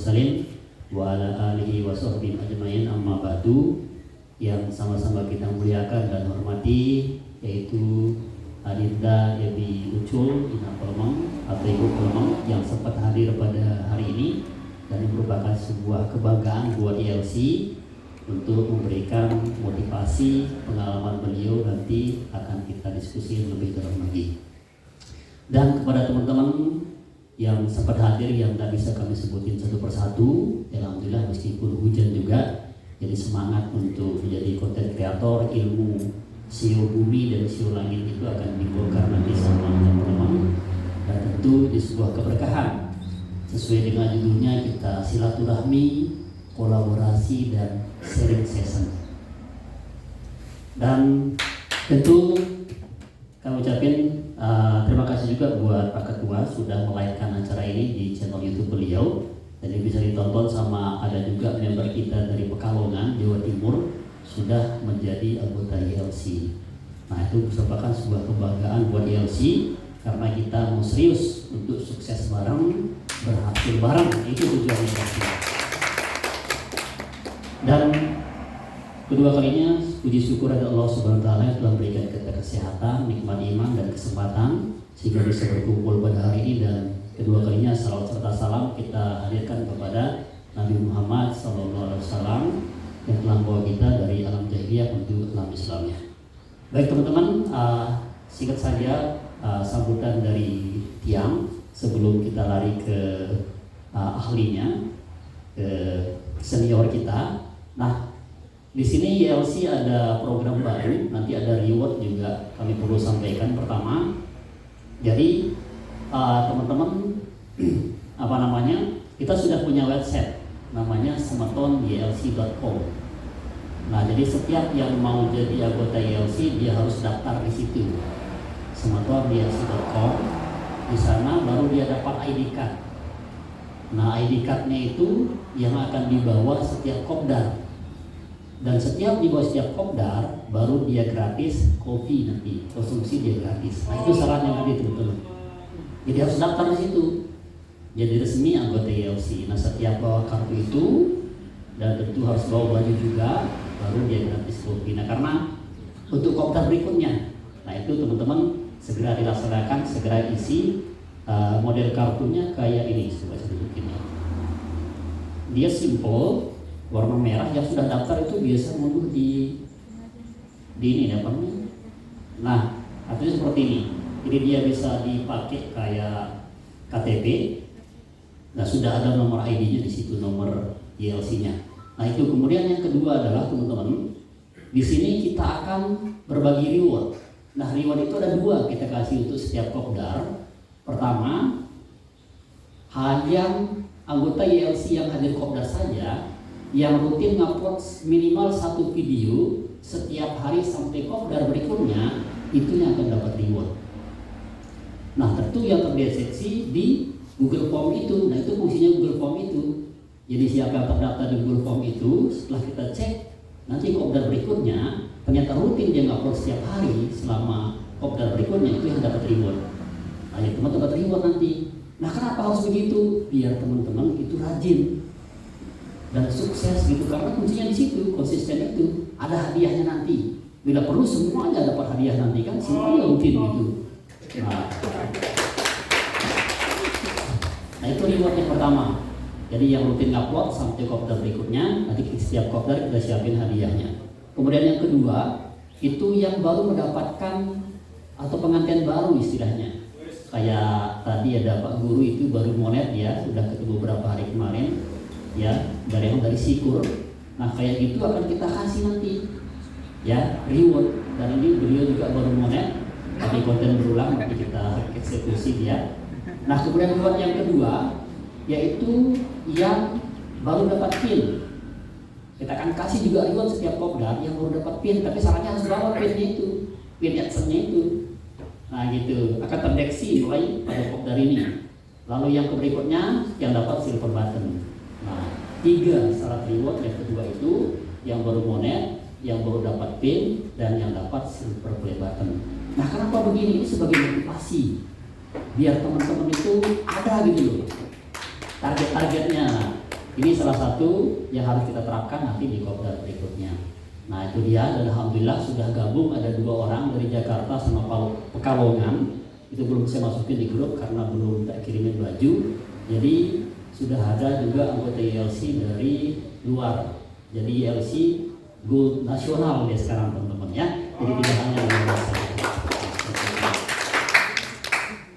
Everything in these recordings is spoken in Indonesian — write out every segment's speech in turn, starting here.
mursalin wa ala alihi wa sahbihi ajmain, amma ba'du. Yang sama-sama kita muliakan dan hormati yaitu Adinda Ebi Ucul Ina Pelemang atau Ibu Pelemang yang sempat hadir pada hari ini, dan ini merupakan sebuah kebanggaan buat ILC untuk memberikan motivasi. Pengalaman beliau nanti akan kita diskusi lebih dalam lagi. Dan kepada teman-teman yang sempat hadir yang tidak bisa kami sebutin satu persatu, alhamdulillah meskipun hujan juga, jadi semangat untuk menjadi konten kreator. Ilmu SEO bumi dan SEO langit itu akan dibongkar nanti sama teman-teman, dan tentu di sebuah keberkahan sesuai dengan judulnya, kita silaturahmi, kolaborasi dan sharing session. Dan tentu kami ucapin terima kasih juga buat Pak Ketua sudah melahirkan acara ini di channel YouTube beliau, dan ini bisa ditonton sama ada juga member kita dari Pekalongan, Jawa Timur, sudah menjadi anggota ILC. Nah, itu merupakan sebuah kebanggaan buat ILC karena kita mau serius untuk sukses bareng, berhasil bareng, itu tujuan ILC. Dan kedua kalinya puji syukur ada Allah Subhanahu wa taala yang telah memberikan kita kesehatan, nikmat iman dan kesempatan sehingga bisa berkumpul pada hari ini. Dan kedua kalinya salawat serta salam kita hadirkan kepada Nabi Muhammad SAW yang telah membawa kita dari alam jahiliyah menuju alam Islamnya. Baik teman-teman, singkat saja sambutan dari Tiang sebelum kita lari ke ahlinya, ke senior kita. Nah, di sini ILC ada program baru, nanti ada reward juga kami perlu sampaikan. Pertama, jadi teman-teman kita sudah punya website namanya semetonylc.com. Nah, jadi setiap yang mau jadi anggota ILC dia harus daftar di situ, semetonylc.com. Di sana baru dia dapat ID card. Nah, ID cardnya itu yang akan dibawa setiap kopdar. Dan setiap dibawa setiap kopdar baru dia gratis kopi, nanti konsumsi dia gratis. Nah, itu syaratnya nanti teman-teman. Jadi harus daftar di situ, jadi resmi anggota ILC. Nah, setiap bawa kartu itu dan tentu harus bawa baju juga, baru dia gratis kopi. Nah, karena untuk kopdar berikutnya, nah itu teman-teman segera dilaksanakan, segera isi model kartunya kayak ini. Coba saya tunjukin ya. Dia simple, warna merah. Yang sudah daftar itu biasa mundur di ini namanya. Nah, artinya seperti ini. Jadi dia bisa dipakai kayak KTP. Nah, sudah ada nomor ID-nya di situ, nomor ILC-nya. Nah, itu kemudian yang kedua adalah teman-teman, di sini kita akan berbagi reward. Nah, reward itu ada dua kita kasih untuk setiap kopdar. Pertama, yang anggota ILC yang hadir kopdar saja yang rutin ngupload minimal satu video setiap hari sampai kopdar berikutnya, itu yang akan dapat reward. Nah, tentu yang terdeteksi di Google Form itu. Nah, itu fungsinya Google Form itu. Jadi siapa yang terdaftar di Google Form itu, setelah kita cek nanti kopdar berikutnya ternyata rutin dia ngupload setiap hari selama kopdar berikutnya, itu yang dapat reward. Nah, ya teman dapat reward nanti. Nah, kenapa harus begitu? Biar teman-teman itu rajin dan sukses gitu, karena kuncinya di situ, konsisten itu. Ada hadiahnya nanti. Bila perlu semuanya dapat hadiah nanti, kan semuanya rutin gitu. Nah, itu reward yang pertama. Jadi yang rutin upload sampai kopdar berikutnya, nanti setiap kopdar kita siapin hadiahnya. Kemudian yang kedua, itu yang baru mendapatkan atau pengantin baru istilahnya. Kayak tadi ada Pak Guru itu baru monet ya, sudah ketemu beberapa hari kemarin ya, dari Sikur. Nah, kayak gitu akan kita kasih nanti ya reward. Dan ini beliau juga baru monet, tapi konten berulang nanti kita eksekusi dia. Nah, kemudian reward yang kedua yaitu yang baru dapat PIN. Kita akan kasih juga reward setiap kopdar yang baru dapat PIN, tapi syaratnya harus bawa PIN-nya itu, PIN AdSense-nya itu. Nah, gitu akan terdeteksi nilai pada kopdar ini. Lalu yang berikutnya yang dapat silver button. Nah, 3 syarat reward yang kedua itu yang baru monet, yang baru dapat PIN, dan yang dapat silver play button. Nah, kenapa begini? Ini sebagai motivasi biar teman-teman itu ada gitu loh target-targetnya. Ini salah satu yang harus kita terapkan nanti di kopdar berikutnya. Nah itu dia, dan alhamdulillah sudah gabung ada 2 orang dari Jakarta sama Pekalongan. Itu belum saya masukin di grup karena belum tak kirimin baju. Jadi sudah ada juga anggota YLC dari luar. Jadi YLC Gold Nasional ya sekarang teman-teman ya. Jadi tidak hanya luar saja.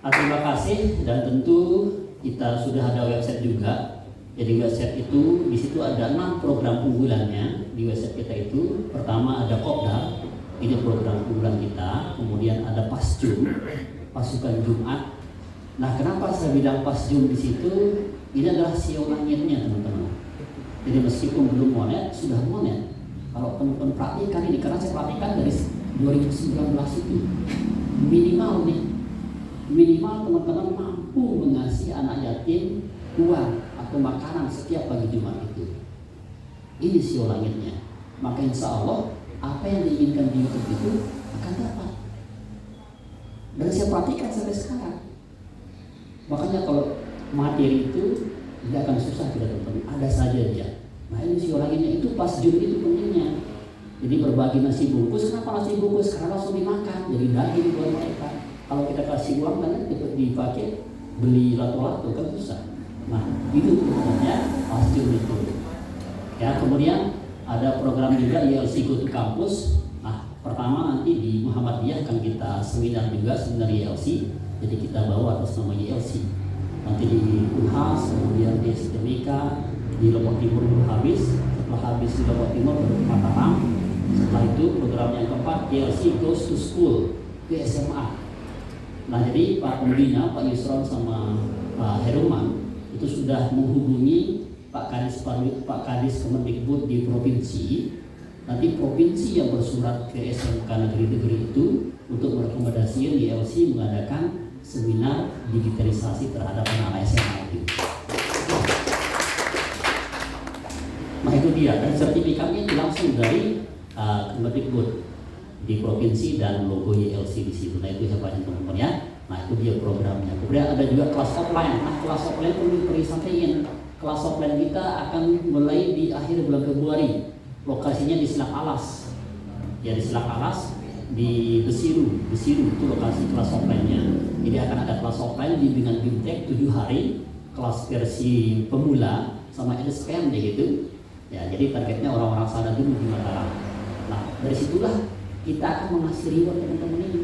Terima kasih, dan tentu kita sudah ada website juga. Jadi website itu di situ ada 6 program unggulannya di website kita itu. Pertama ada Kopdar, ini program unggulan kita. Kemudian ada Pasjum, pasukan Jumat. Nah, kenapa saya bilang Pasjum di situ? Ini adalah sio langitnya teman-teman. Jadi meskipun belum monet, sudah monet. Kalau teman-teman perhatikan ini, karena saya perhatikan dari 2019 itu minimal nih, minimal teman-teman mampu mengasihi anak yatim uang atau makanan setiap pagi Jumat itu. Ini sio langitnya. Maka insya Allah apa yang diinginkan di YouTube itu akan dapat. Dan saya perhatikan sampai sekarang. Makanya kalau materi itu tidak akan susah kita teman-teman, ada saja dia. Nah ini sio langitnya itu pas Jum itu pentingnya. Jadi berbagi nasi bungkus, kenapa nasi bungkus? Karena langsung dimakan, jadi daging buat mereka. Kalau kita kasih uang kan dipakai beli lato-lato kan susah. Nah itu sebenarnya Pasjum itu. Ya kemudian ada program juga YLC Go to Campus. Nah pertama nanti di Muhammadiyah akan kita seminar juga, seminar YLC. Jadi kita bawa atas nama YLC. Nanti di Unhas, kemudian di STMK, di Lombok Timur belum habis. Setelah habis di Lombok Timur baru ke Mataram. Setelah itu program yang keempat YLC Goes to School, ke SMA. Nah jadi Pak Pembina, Pak Yusron sama Pak Heruman itu sudah menghubungi Pak Kadis Kemendikbud di provinsi. Nanti provinsi yang bersurat ke SMK negeri-negeri itu untuk merekomendasikan YLC mengadakan seminar digitalisasi terhadap anak SMA itu. Nah itu dia, dan sertifikatnya itu langsung dari Kemendikbud di provinsi dan logo YLC di situ. Nah itu hebatnya teman-teman ya. Nah itu dia programnya. Kemudian ada juga kelas offline. Nah kelas offline perlu disampaikan. Kelas offline kita akan mulai di akhir bulan Februari. Lokasinya di Silang Alas. Ya di Silang Alas, di Besiru itu lokasi kelas offline-nya. Jadi akan ada kelas offline bimbingan BIMTEK 7 hari, kelas versi pemula sama LSPM gitu. Ya jadi targetnya orang-orang sana dulu di Mataram. Nah dari situlah kita akan mengasih reward teman-teman ini.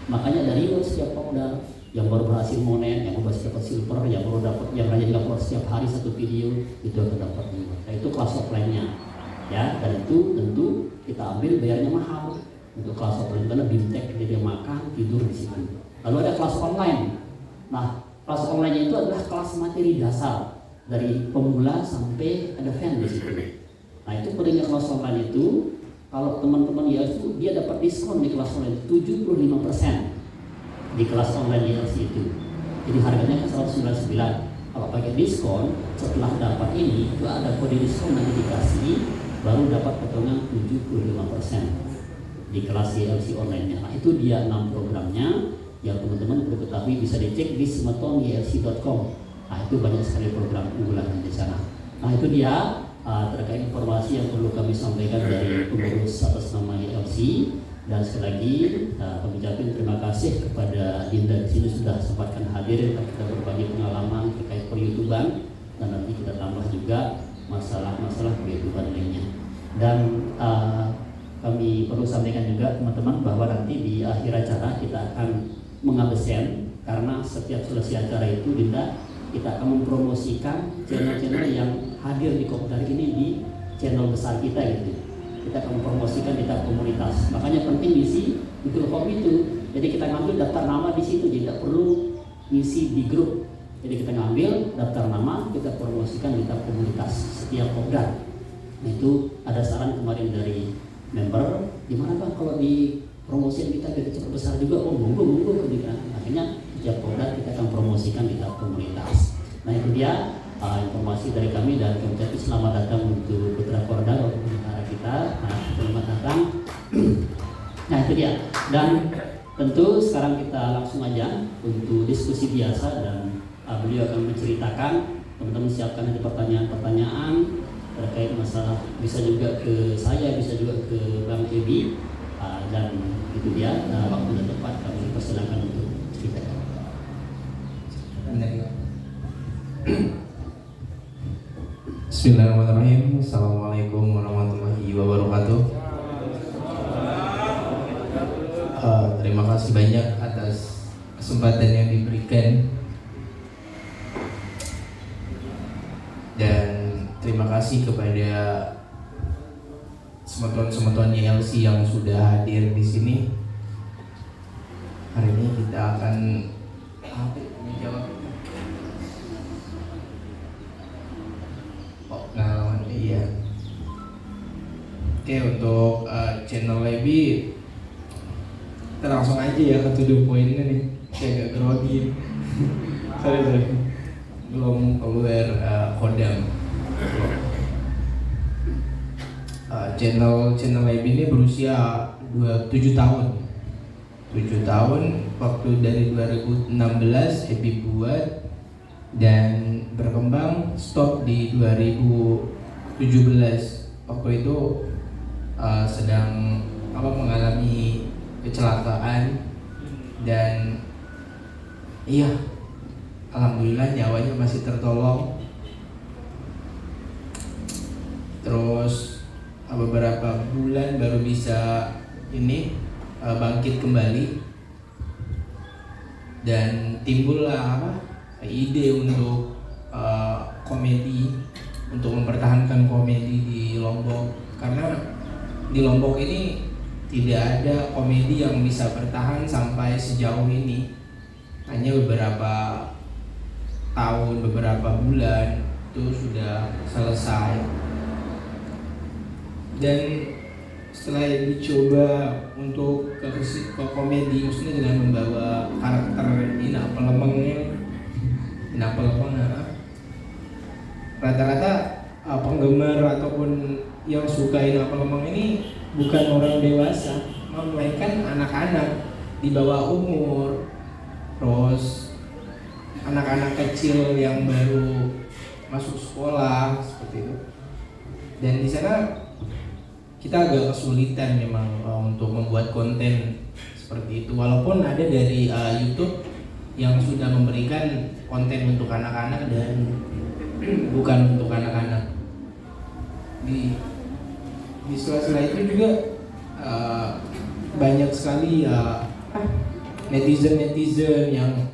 Makanya dari reward setiap Kopdar yang baru berhasil monet, yang baru dapat silver, yang baru dapat, yang rajin upload setiap hari 1 video itu akan dapat reward. Nah itu kelas offline-nya. Ya, dan itu tentu kita ambil bayarnya mahal untuk kelas offline karena BIMTEK dia makan tidur di situ. Lalu ada kelas online. Nah, kelas online itu adalah kelas materi dasar dari pemula sampai advance di situ. Nah, itu pentingnya kelas online itu. Kalau teman-teman YLC dia dapat diskon di kelas online 75% di kelas online YLC itu. Jadi harganya kan 199. Kalau pakai diskon setelah dapat ini itu ada kode diskon nanti dikasih, baru dapat potongan 75% di kelas YLC online-nya. Nah itu dia 6 programnya yang teman-teman perlu ketahui, bisa dicek di semetonylc.com. Nah itu banyak sekali program unggulan di sana. Nah itu dia terkait informasi yang perlu kami sampaikan dari pengurus atas nama YLC. Dan sekali lagi kami ucapkan terima kasih kepada Dinda di sini sudah sempatkan hadir kita berbagi pengalaman terkait per-YouTuban, dan nanti kita tambah juga masalah-masalah per-YouTuban lainnya. Dan kami perlu sampaikan juga teman-teman bahwa nanti di akhir acara kita akan mengabsen, karena setiap selesai acara itu Dinda kita akan mempromosikan channel-channel yang hadir di Kopdar ini di channel besar kita gitu. Kita akan mempromosikan di tab komunitas. Makanya penting isi Google Form itu. Jadi kita ngambil daftar nama di situ, jadi tidak perlu ngisi di grup. Jadi kita ngambil daftar nama, kita promosikan di tab komunitas setiap Kopdar. Nah itu ada saran kemarin dari member, gimana Pak kalau di promosian kita jadi cepat besar juga? Oh monggo gitu kan. Akhirnya setiap Kopdar kita akan promosikan di tab komunitas. Nah itu dia informasi dari kami, dan kami ucapkan selamat datang untuk Putra Kopdar untuk negara kita. Nah selamat datang. Nah itu dia. Dan tentu sekarang kita langsung aja untuk diskusi biasa, dan beliau akan menceritakan teman-teman siapkan nanti pertanyaan-pertanyaan terkait masalah, bisa juga ke saya, bisa juga ke Bang Ebi, dan itu dia. Waktu dan tempat kami persilakan untuk cerita. Bismillahirrahmanirrahim. Assalamualaikum warahmatullahi wabarakatuh. Terima kasih banyak atas kesempatan yang diberikan, dan terima kasih kepada semeton-semeton YLC yang sudah hadir di sini. Hari ini kita akan menjawab pengalaman. Iya. Oke, untuk channel Lebi, kita langsung aja ya ke to the point nih. Kayak agak grogi. sorry. Belum keluar kodam. Channel Lebi ini berusia 7 tahun. 7 tahun, waktu dari 2016 Ebi buat dan berkembang, stop di 2017. Waktu itu sedang mengalami kecelakaan, dan iya, alhamdulillah nyawanya masih tertolong. Terus beberapa bulan baru bisa bangkit kembali, dan timbullah ide untuk komedi, untuk mempertahankan komedi di Lombok. Karena di Lombok ini tidak ada komedi yang bisa bertahan sampai sejauh ini. Hanya beberapa tahun, beberapa bulan itu sudah selesai. Dan setelah dicoba untuk ke komedi, maksudnya dengan membawa karakter Ina Pelemengnya, rata-rata penggemar ataupun yang suka Ina Pelemeng ini bukan orang dewasa, melainkan anak-anak di bawah umur, terus anak-anak kecil yang baru masuk sekolah seperti itu. Dan di sana kita agak kesulitan memang untuk membuat konten seperti itu, walaupun ada dari YouTube yang sudah memberikan konten untuk anak-anak dan bukan untuk anak-anak. Di sela-sela itu juga banyak sekali netizen yang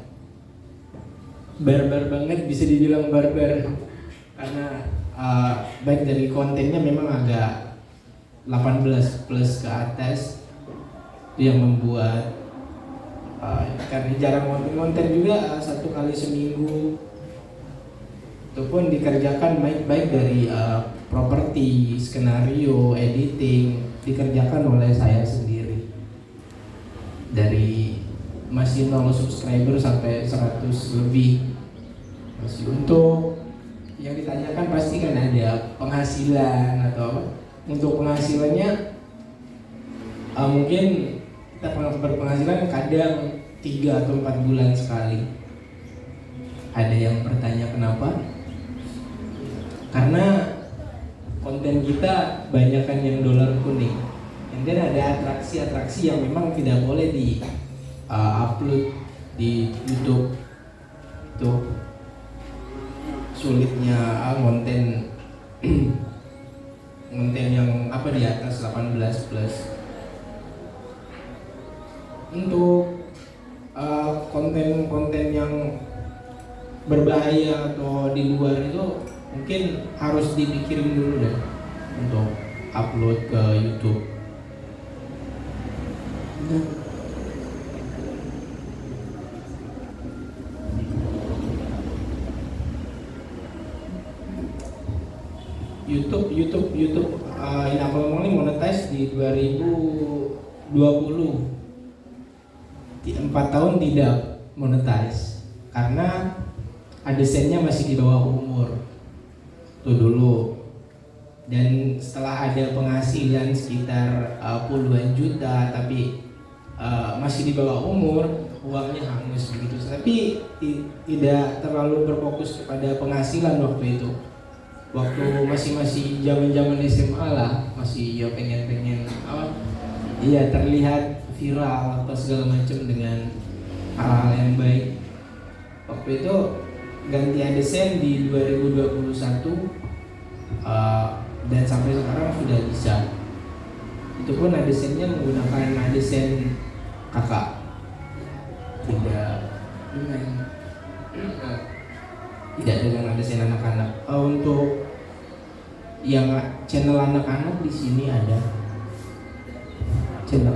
barbar banget, bisa dibilang barbar, karena baik dari kontennya memang agak 18 plus ke atas, itu yang membuat karena jarang konten juga, 1 kali seminggu. Itu pun dikerjakan baik dari properti, skenario, editing, dikerjakan oleh saya sendiri. Dari masih 0 subscriber sampai 100 lebih. Masih untuk yang ditanyakan pasti kan ada penghasilan atau apa. Untuk penghasilannya mungkin kita berpenghasilan kadang 3 atau 4 bulan sekali. Ada yang bertanya kenapa? Karena konten kita banyakkan yang dolar kuning, dan ada atraksi-atraksi yang memang tidak boleh di upload di YouTube. Itu sulitnya konten yang di atas 18 plus. Untuk konten-konten yang berbahaya atau di luar itu mungkin harus dipikirin dulu deh untuk upload ke YouTube. YouTube Ina Pelemeng ini monetize di 2020. Di 4 tahun tidak monetize karena AdSense-nya masih di bawah umur. Itu dulu. Dan setelah ada penghasilan sekitar puluhan juta tapi masih di bawah umur, uangnya hangus begitu. Tapi tidak terlalu berfokus kepada penghasilan waktu itu. Waktu masih zaman SMA lah, masih ya pengen iya terlihat viral atau segala macam dengan hal-hal yang baik. Waktu itu ganti AdSense di 2021 dan sampai sekarang sudah bisa. Itu pun AdSense-nya menggunakan AdSense kakak, tidak dengan AdSense anak-anak. Untuk yang channel anak-anak di sini ada channel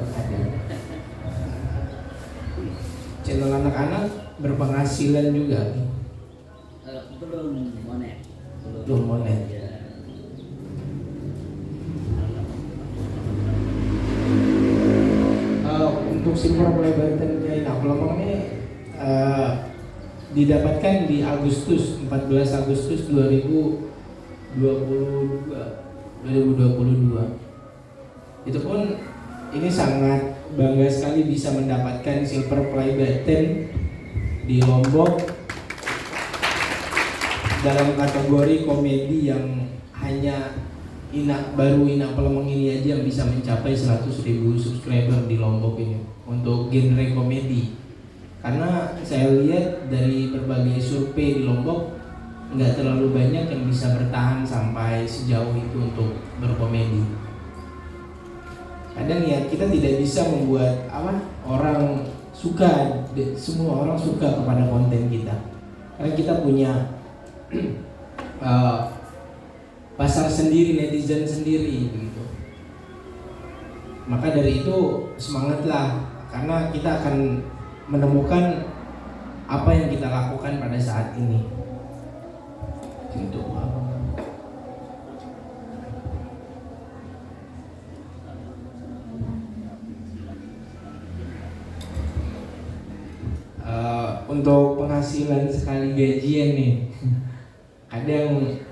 anak-anak berpenghasilan juga. Belum monet. Untuk Silver Play Button Jaina Pelemong ini didapatkan di 14 Agustus 2022. Itu pun ini sangat bangga sekali bisa mendapatkan Silver Play Button di Lombok dalam kategori komedi yang hanya Ina Pelemong ini aja yang bisa mencapai 100.000 subscriber di Lombok ini untuk genre komedi. Karena saya lihat dari berbagai survei di Lombok nggak terlalu banyak yang bisa bertahan sampai sejauh itu untuk berkomedi. Kadang ya kita tidak bisa membuat orang suka, semua orang suka kepada konten kita. Karena kita punya pasar sendiri, netizen sendiri gitu. Maka dari itu semangatlah, karena kita akan menemukan apa yang kita lakukan pada saat ini. Gitu. Untuk penghasilan sekali gajian nih, kadang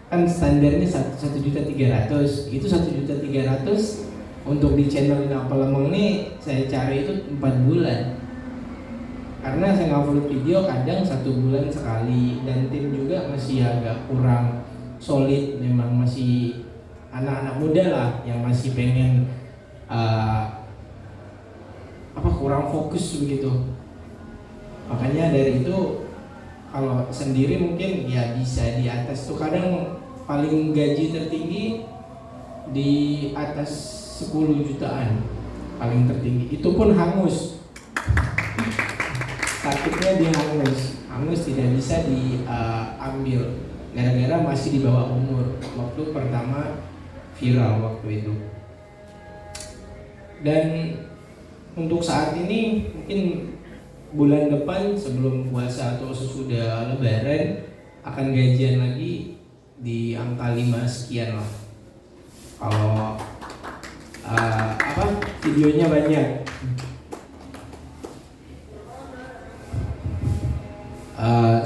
kan standarnya 1.300.000, itu 1.300.000 untuk di channel Ina Pelemong ini saya cari itu 4 bulan. Karena saya ngupload video kadang 1 bulan sekali, dan tim juga masih agak kurang solid, memang masih anak-anak muda lah yang masih pengen kurang fokus begitu. Makanya dari itu kalau sendiri mungkin ya bisa di atas tuh, kadang paling gaji tertinggi di atas 10 jutaan paling tertinggi, itu pun hangus. Sakitnya dia hangus tidak bisa diambil gara-gara masih di bawah umur waktu pertama viral waktu itu. Dan untuk saat ini mungkin bulan depan sebelum puasa atau sesudah lebaran akan gajian lagi di angka 5 sekian lah. Kalau videonya banyak.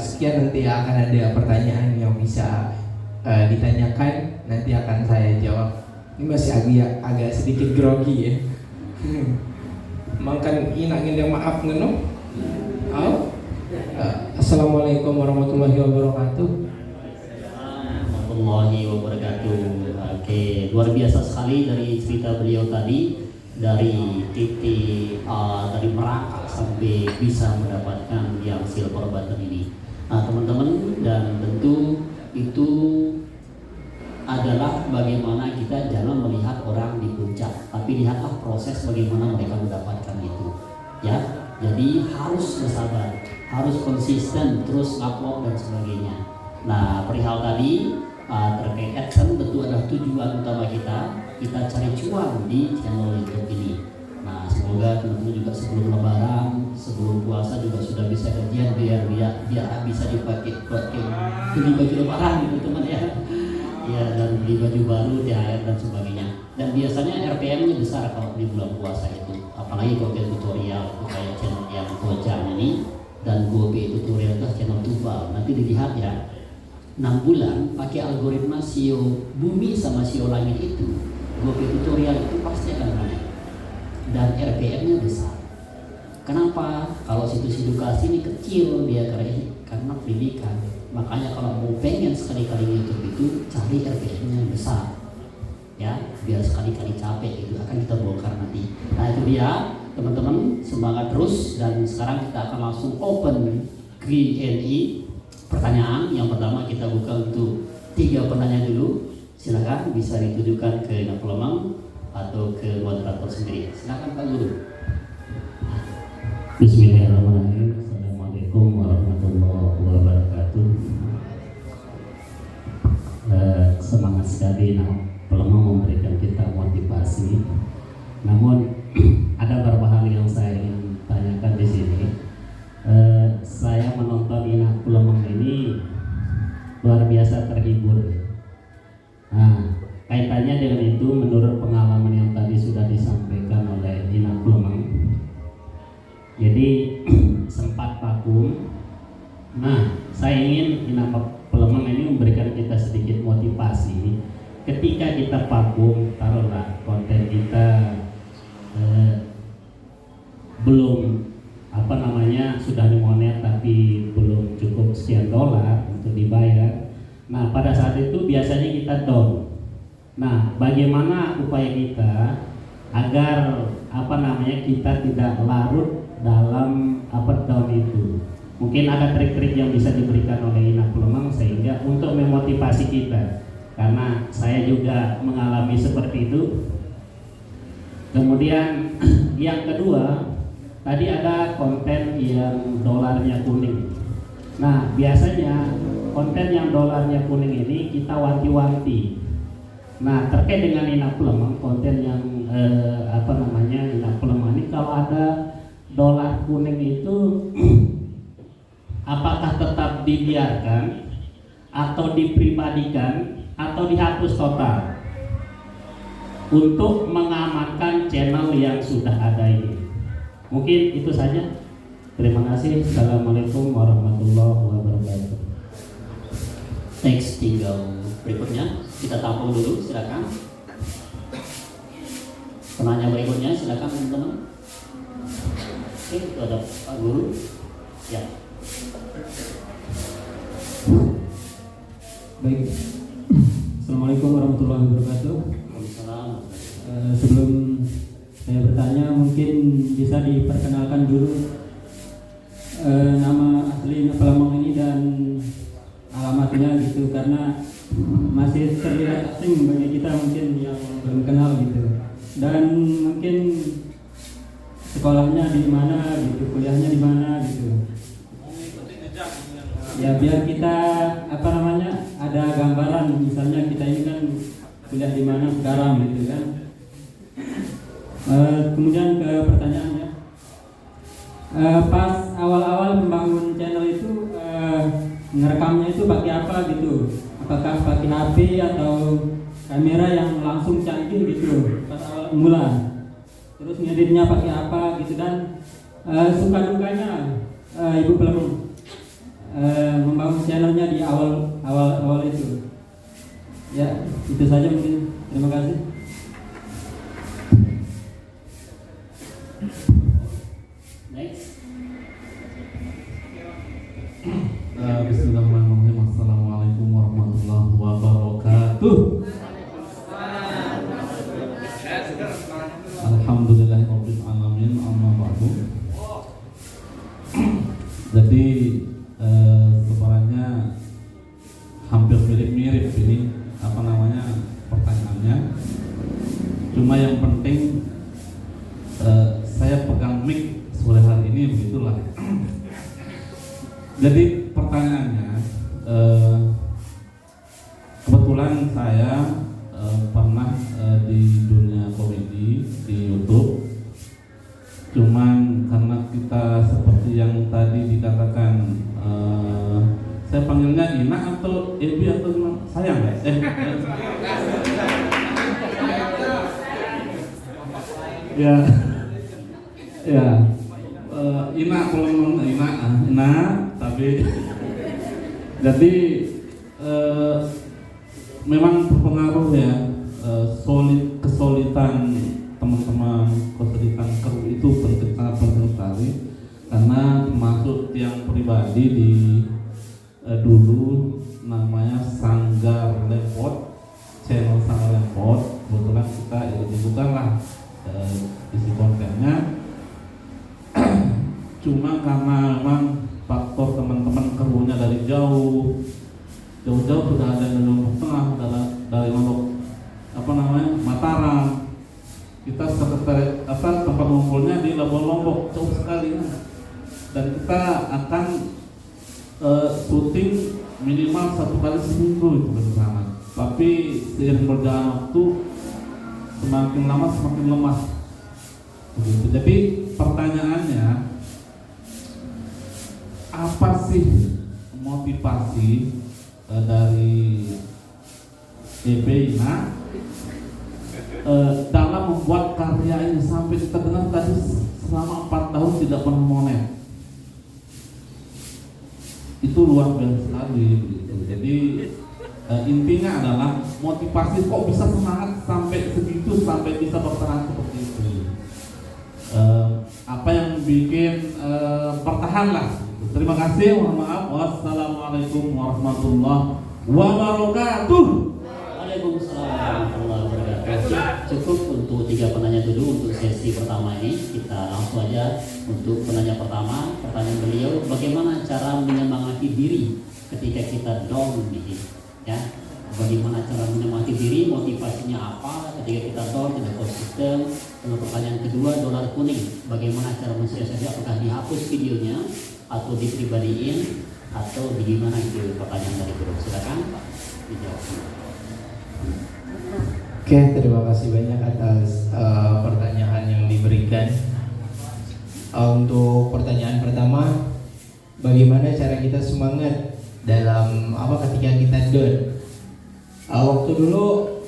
Sekian, nanti akan ada pertanyaan yang bisa ditanyakan, nanti akan saya jawab. Ini masih agak sedikit grogi ya. Makan inangin yang maaf ngeno. Assalamualaikum warahmatullahi wabarakatuh. Warahmatullahi wabarakatuh. Oke, luar biasa sekali dari cerita beliau tadi, dari titik dari merangkak sampai bisa mendapatkan yang silver button ini. Nah teman-teman, dan tentu itu adalah bagaimana kita jangan melihat orang di puncak, tapi lihatlah proses bagaimana mereka mendapatkan itu. Ya, jadi harus bersabar, harus konsisten, terus upload dan sebagainya. Nah perihal tadi terkait action tentu adalah tujuan utama kita cari cuan di channel YouTube ini. Nah semoga teman-teman juga sebelum lebaran, sebelum puasa juga sudah bisa gajian biar bisa dipakai beli baju lebaran gitu teman ya. Ya, dan beli baju baru, THR dan sebagainya. Dan biasanya RPM-nya besar kalau di bulan puasa itu, apalagi konten tutorial itu kayak channel yang Gojang ini dan Gope tutorial itu channel Tubal. Nanti dilihat ya, 6 bulan pakai algoritma SEO bumi sama SEO langit itu, Gope tutorial itu pasti akan naik dan RPM-nya besar. Kenapa? Kalau situs edukasi ini kecil dia karena pendidikan. Makanya kalau mau pengen sekali-kali YouTube itu cari RPM-nya yang besar, ya, biar sekali-kali capek itu akan kita bongkar nanti. Nah itu dia teman-teman, semangat terus, dan sekarang kita akan langsung open Q&A. Pertanyaan yang pertama kita buka untuk 3 penanya dulu. Silakan bisa ditujukan ke Ina Pelemang atau ke moderator sendiri. Silakan Pak Guru. Bismillahirrahmanirrahim. Assalamualaikum warahmatullahi wabarakatuh. Semangat sekali Pelemang memberikan kita motivasi. Namun ada beberapa hal yang saya ingin tanyakan di sini. Saya menonton Ina Pelemang ini luar biasa terhibur. Nah, kaitannya dengan itu, menurut pengalaman yang tadi sudah disampaikan oleh Ina Pelemang, jadi sempat vakum. Nah, saya ingin Ina Pelemang ini memberikan kita sedikit motivasi. Ketika kita vakum, taruhlah konten kita belum sudah dimonet tapi belum cukup sekian dolar untuk dibayar. Nah, pada saat itu biasanya kita down. Nah, bagaimana upaya kita agar kita tidak larut dalam down itu? Mungkin ada trik-trik yang bisa diberikan oleh Ina Pelemang sehingga untuk memotivasi kita, karena saya juga mengalami seperti itu. Kemudian yang kedua, tadi ada konten yang dolarnya kuning. Nah, biasanya konten yang dolarnya kuning ini kita wanti-wanti. Nah, terkait dengan Ina Pelemang, konten yang Ina Pelemang ini, kalau ada dolar kuning itu apakah tetap dibiarkan atau dipribadikan atau dihapus total untuk mengamankan channel yang sudah ada ini? Mungkin itu saja. Terima kasih. Assalamualaikum warahmatullahi wabarakatuh. Next, tinggal berikutnya kita tampung dulu, silakan. Penanya berikutnya, silakan teman-teman. Oke, itu ada Pak Guru. Ya. Baik. Assalamualaikum warahmatullahi wabarakatuh. Waalaikumsalam. Sebelum saya bertanya, mungkin bisa diperkenalkan dulu nama asli Ina Pelemang ini dan alamatnya gitu, karena masih terlihat asing bagi kita mungkin yang belum kenal gitu. Dan mungkin sekolahnya di mana gitu, kuliahnya di mana gitu. Ya biar kita ada gambaran, misalnya kita ini kan kuliah di mana sekarang gitu kan. Kemudian ke pertanyaannya, pas awal-awal membangun channel itu ngerekamnya itu pakai apa gitu? Apakah pakai HP atau kamera yang langsung canggih gitu pas awal mula? Terus ngeditnya pakai apa gitu, dan suka dukanya Ibu Pelemang membangun channelnya di awal itu. Ya, itu saja mungkin. Terima kasih. Next. Bismillahirrahmanirrahim. Assalamualaikum warahmatullahi wabarakatuh. Alhamdulillahirabbil alamin, amma ba'du. Jadi sebenarnya hampir mirip-mirip ini pertanyaannya. Cuma yang penting saya pegang mic sore hari ini, begitulah. Jadi pertanyaannya, kebetulan saya pernah di dunia komedi di YouTube. Cuman karena kita seperti yang tadi dikatakan, saya panggilnya Ina atau Ebi atau gimana? Sayang ya? Ya, Ina kalau Ina, tapi jadi memang berpengaruh ya, kesulitan teman-teman, kesulitan kru itu sangat penting sekali. pribadi di dulu namanya Sanggar Lepot, channel Sanggar Lepot. Kebetulan kita ikut-ikutan lah isi kontennya. Cuma karena memang faktor teman-teman krunya dari jauh sudah ada di Lombok Tengah, dari Lombok Mataram. Kita tempat ngumpulnya di Lombok jauh sekali ya. Dan kita akan syuting minimal 1 kali seminggu itu bersama. Tapi seiring berjalan waktu semakin lama semakin lemah. Begitu. Jadi pertanyaannya, apa sih motivasi dari EPINA dalam membuat karya ini sampai kita dengar tadi selama 4 tahun tidak pernah monet? Itu luar biasa sekali gitu. Jadi intinya adalah motivasi kok bisa semangat sampai segitu, sampai bisa bertahan seperti itu. Apa yang bikin bertahan lah. Terima kasih. Mohon maaf. Wassalamualaikum warahmatullahi wabarakatuh. Waalaikumsalam warahmatullahi wabarakatuh. Cukup untuk 3 penanya dulu untuk sesi pertama ini. Kita langsung aja untuk penanya pertama. Pertanyaan beliau, bagaimana cara menyemangati diri ketika kita down nih? Ya, bagaimana cara menyemangati diri? Motivasinya apa ketika kita down, tidak konsisten? Lalu pertanyaan kedua, dolar kuning. Bagaimana cara mensiasati? Apakah dihapus videonya atau dipribadiin atau bagaimana itu? Pertanyaan dari grup. Silakan Pak dijawab. Oke, terima kasih banyak atas pertanyaan yang diberikan. Untuk pertanyaan pertama, bagaimana cara kita semangat dalam ketika kita down? Waktu dulu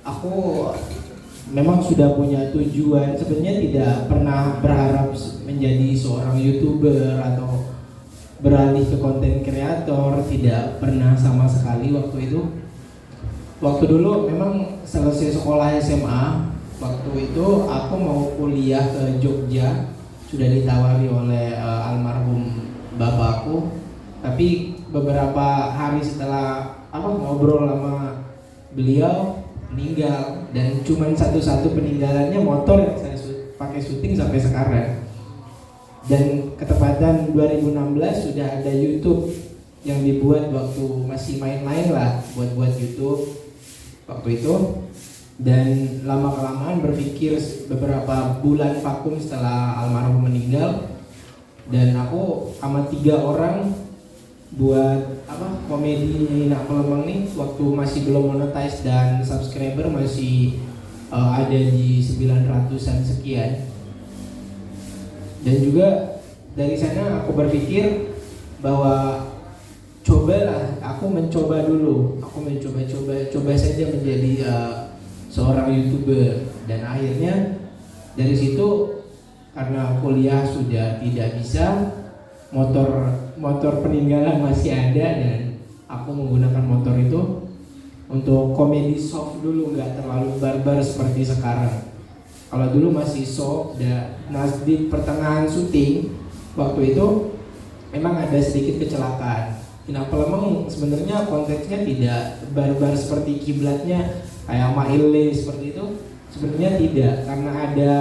aku memang sudah punya tujuan, sebenarnya tidak pernah berharap menjadi seorang YouTuber atau beralih ke konten kreator, tidak pernah sama sekali waktu itu. Waktu dulu memang selesai sekolah SMA, waktu itu aku mau kuliah ke Jogja, sudah ditawari oleh almarhum bapakku, tapi beberapa hari setelah ngobrol sama beliau meninggal, dan cuman satu-satu peninggalannya motor yang saya pakai syuting sampai sekarang. Dan ketepatan 2016 sudah ada YouTube yang dibuat waktu masih main-main lah, buat YouTube waktu itu. Dan lama-kelamaan berpikir beberapa bulan vakum setelah almarhum meninggal, dan aku sama 3 orang buat komedi Nak Pelemang nih waktu masih belum monetize dan subscriber masih ada di 900-an sekian. Dan juga dari sana aku berpikir bahwa aku mencoba saja menjadi seorang YouTuber. Dan akhirnya dari situ, karena kuliah sudah tidak bisa, motor peninggalan masih ada, dan aku menggunakan motor itu untuk komedi soft dulu, nggak terlalu barbar seperti sekarang. Kalau dulu masih soft, nah di pertengahan syuting waktu itu memang ada sedikit kecelakaan. Nak Pelemang sebenarnya konteksnya tidak barbar seperti kiblatnya kayak Maile seperti itu, sebenarnya tidak, karena ada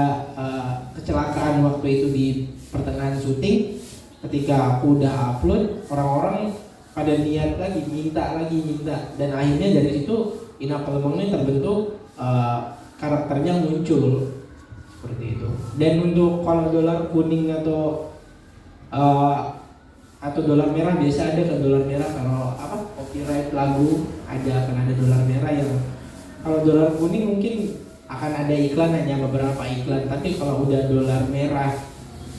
kecelakaan waktu itu di pertengahan syuting. Ketika aku udah upload, orang-orang pada niat lagi, minta, dan akhirnya dari situ Nak Pelemang ini terbentuk, karakternya muncul seperti itu. Dan untuk kalau dolar kuning atau dolar merah, biasa ada ke dolar merah kalau copyright lagu akan ada dolar merah. Yang kalau dolar kuning mungkin akan ada iklan, hanya beberapa iklan. Tapi kalau udah dolar merah,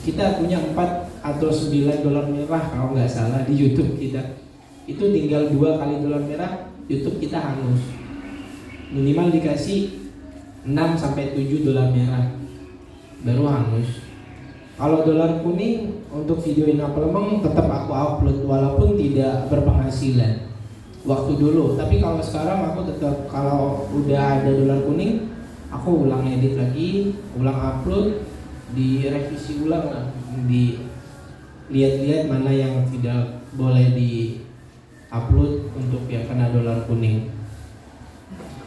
kita punya 4 atau 9 dolar merah kalau nggak salah di YouTube kita. Itu tinggal 2 kali dolar merah, YouTube kita hangus. Minimal dikasih 6 sampai 7 dolar merah baru hangus. Kalau dolar kuning untuk video Nak Pelemang tetap aku upload walaupun tidak berpenghasilan waktu dulu. Tapi kalau sekarang aku tetap, kalau udah ada dolar kuning, aku ulang edit lagi, ulang upload, direvisi ulang lah, lihat-lihat mana yang tidak boleh di upload untuk yang kena dolar kuning.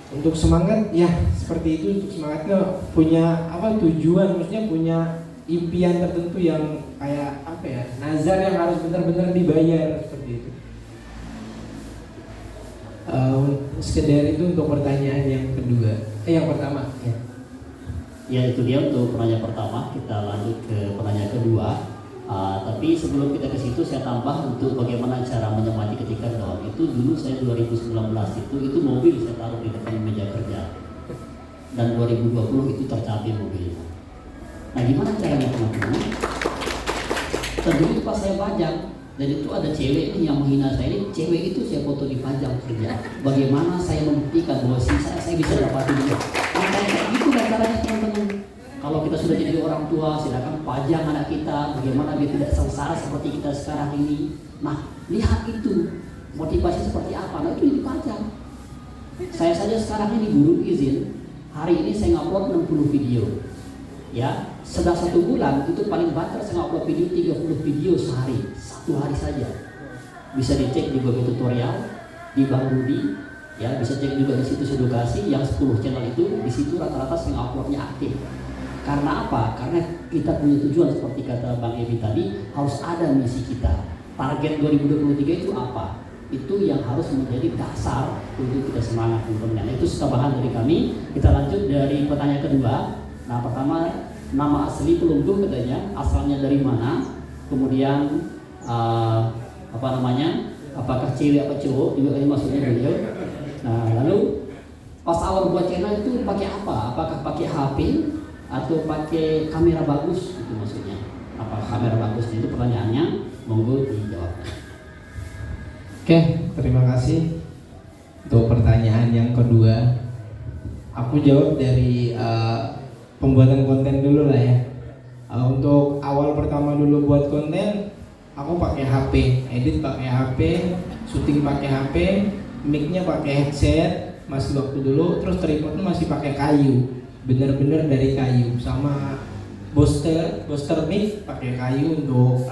Untuk semangat ya seperti itu, untuk semangatnya punya apa tujuan, maksudnya punya impian tertentu yang kayak apa ya, nazar yang harus benar-benar dibayar seperti itu. Sekedar itu untuk pertanyaan yang kedua, yang pertama ya. Ya itu dia untuk pertanyaan pertama. Kita lanjut ke pertanyaan kedua. Tapi sebelum kita ke situ saya tambah untuk bagaimana cara menyemangati ketika down. Itu dulu saya 2019 itu mobil saya taruh di depan meja kerja. Dan 2020 itu tercapai mobilnya. Nah gimana caranya teman-teman? Tadi pas saya pajang dan itu ada cewek ini yang menghina saya ini, cewek itu saya foto dipajang kerja. Bagaimana saya membuktikan bahwa saya bisa dapatin dia? Kayak gitu kan caranya teman-teman. Kalau kita sudah jadi orang tua, silakan pajang anak kita, bagaimana dia tidak sengsara seperti kita sekarang ini. Nah, lihat itu motivasi seperti apa. Nah itu dipajang. Saya saja sekarang ini guru izin, hari ini saya ngupload 60 video. Ya, sudah 1 bulan itu paling banter saya ngupload video 30 video sehari, 1 hari saja. Bisa dicek di Google tutorial, di Bang Rudi, ya bisa cek juga di situs edukasi yang 10 channel itu, di situ rata-rata saya nguploadnya aktif. Karena apa? Karena kita punya tujuan seperti kata Bang Ebi tadi, harus ada misi kita. Target 2023 itu apa? Itu yang harus menjadi dasar untuk kita semangat teman-teman. Itu tambahan dari kami. Kita lanjut dari pertanyaan kedua. Nah pertama, nama asli Pelunggu katanya, asalnya dari mana? Kemudian apakah cewek apa cowok? Juga ini maksudnya beliau. Nah lalu pas awal buat channel itu pakai apa? Apakah pakai HP atau pakai kamera bagus? Itu maksudnya. Apa kamera bagus? Itu pertanyaannya. Monggo dijawab. Oke, terima kasih untuk pertanyaan yang kedua. Aku jawab dari pembuatan konten dulu lah ya. Untuk awal pertama dulu buat konten, aku pakai HP, edit pakai HP, syuting pakai HP, mic-nya pakai headset, masih waktu dulu, terus tripodnya masih pakai kayu, bener-bener dari kayu, sama booster mic pakai kayu untuk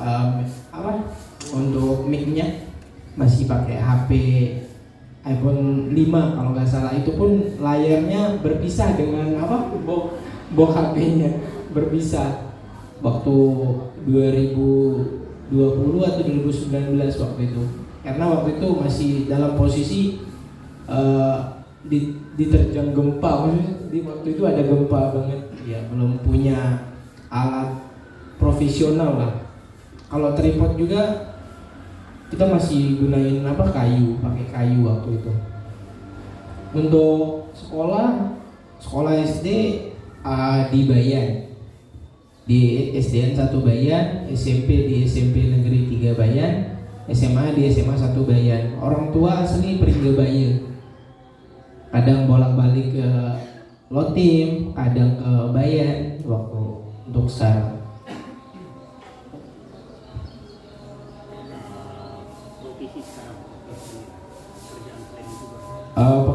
untuk mic-nya masih pakai HP iPhone 5 kalau nggak salah, itu pun layarnya berpisah dengan box HP-nya berpisah waktu 2020 atau 2019 waktu itu, karena waktu itu masih dalam posisi diterjang gempa, di waktu itu ada gempa banget ya, belum punya alat profesional lah. Kalau tripod juga kita masih gunain kayu, pakai kayu waktu itu. Untuk sekolah SD di Bayan, di SDN 1 Bayan, SMP di SMP Negeri 3 Bayan, SMA di SMA 1 Bayan. Orang tua asli Pringgabaya. Kadang bolak-balik ke Lotim, kadang ke Bayan waktu untuk sekarang.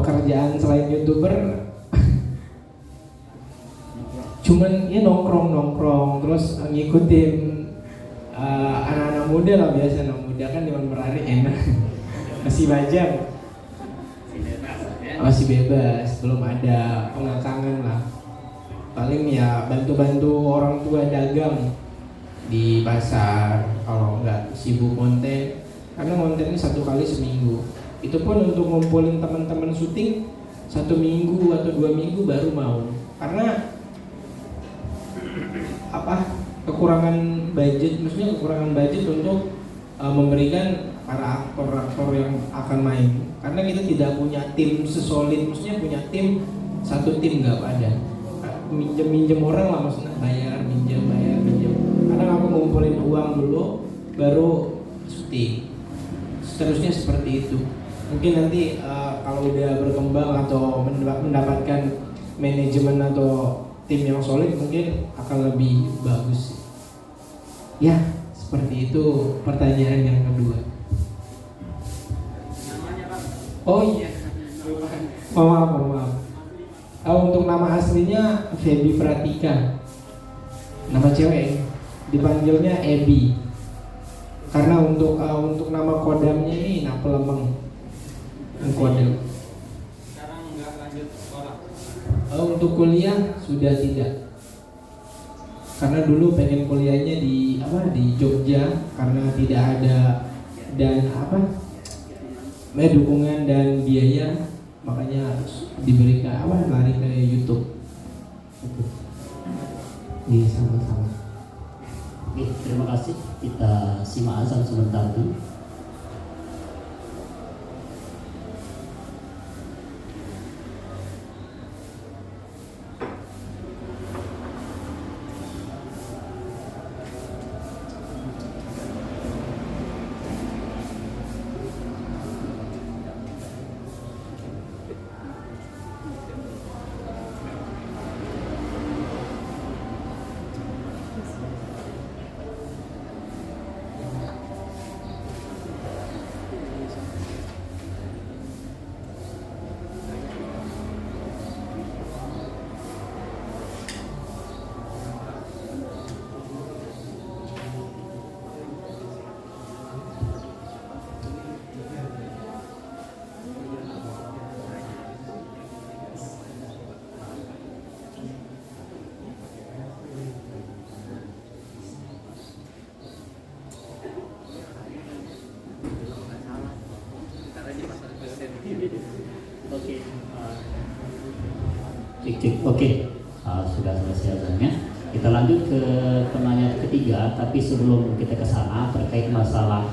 Pekerjaan selain YouTuber cuman ya nongkrong terus ngikutin anak-anak muda lah, biasa anak muda kan di Merari enak masih bajang, masih bebas, belum ada pengakangan lah. Paling ya bantu-bantu orang tua dagang di pasar kalau nggak sibuk konten, karena konten ini 1 kali seminggu. Itu pun untuk ngumpulin teman-teman syuting 1 minggu atau 2 minggu baru mau, karena kekurangan budget, maksudnya kekurangan budget untuk memberikan para aktor yang akan main, karena kita tidak punya tim sesolid, maksudnya punya tim, 1 tim nggak ada, minjem orang lah, maksudnya bayar minjem, karena aku ngumpulin uang dulu baru syuting, seterusnya seperti itu. Mungkin nanti kalau udah berkembang atau mendapatkan manajemen atau tim yang solid mungkin akan lebih bagus. Ya, seperti itu pertanyaan yang kedua. Oh iya, maaf. Untuk nama aslinya Feby Pratika, nama cewek, dipanggilnya Ebi. Karena untuk nama kodamnya ini Napelemeng kodam. Sekarang nggak lanjut sekolah. Untuk kuliah sudah tidak. Karena dulu pengen kuliahnya di Jogja, karena tidak ada dan dukungan dan biaya, makanya harus diberikan lari ke YouTube. Iya, sama-sama. Oke, terima kasih. Kita simak azan sebentar dulu. Oke, Oke, sudah selesai azannya. Kita lanjut ke penanya ketiga, tapi sebelum kita ke sana terkait masalah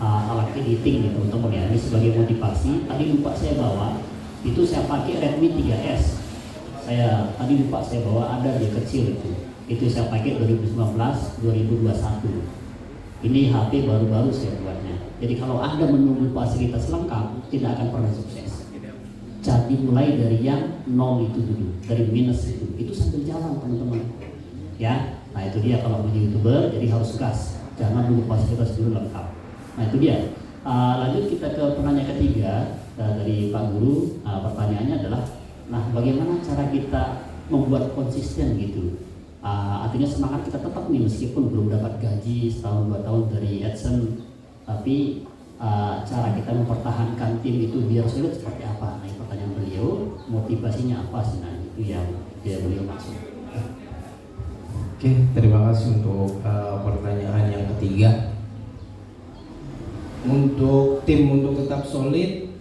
alat editing nih teman-teman ya. Ini sebagai motivasi. Tadi lupa saya bawa, itu saya pakai Redmi 3S. Tadi lupa saya bawa, ada dia kecil itu. Itu saya pakai 2019-2021. Ini HP baru-baru saya buatnya. Jadi kalau Anda menunggu fasilitas lengkap, tidak akan pernah sukses. Jadi mulai dari yang nol itu dulu, dari minus itu sambil jalan teman-teman. Ya, nah itu dia kalau menjadi YouTuber, jadi harus gas. Jangan dulu fasilitas dulu lengkap. Nah itu dia. Lanjut kita ke penanya ketiga dari Pak Guru. Pertanyaannya adalah, nah bagaimana cara kita membuat konsisten gitu? Artinya semangat kita tetap nih meskipun belum dapat gaji setahun 2 tahun dari AdSense, tapi cara kita mempertahankan tim itu biar sulit seperti apa? Nah, pertanyaan beliau, motivasinya apa sih? Nah, itu yang beliau maksud. Oke, terima kasih untuk pertanyaan yang ketiga. Untuk tim untuk tetap solid,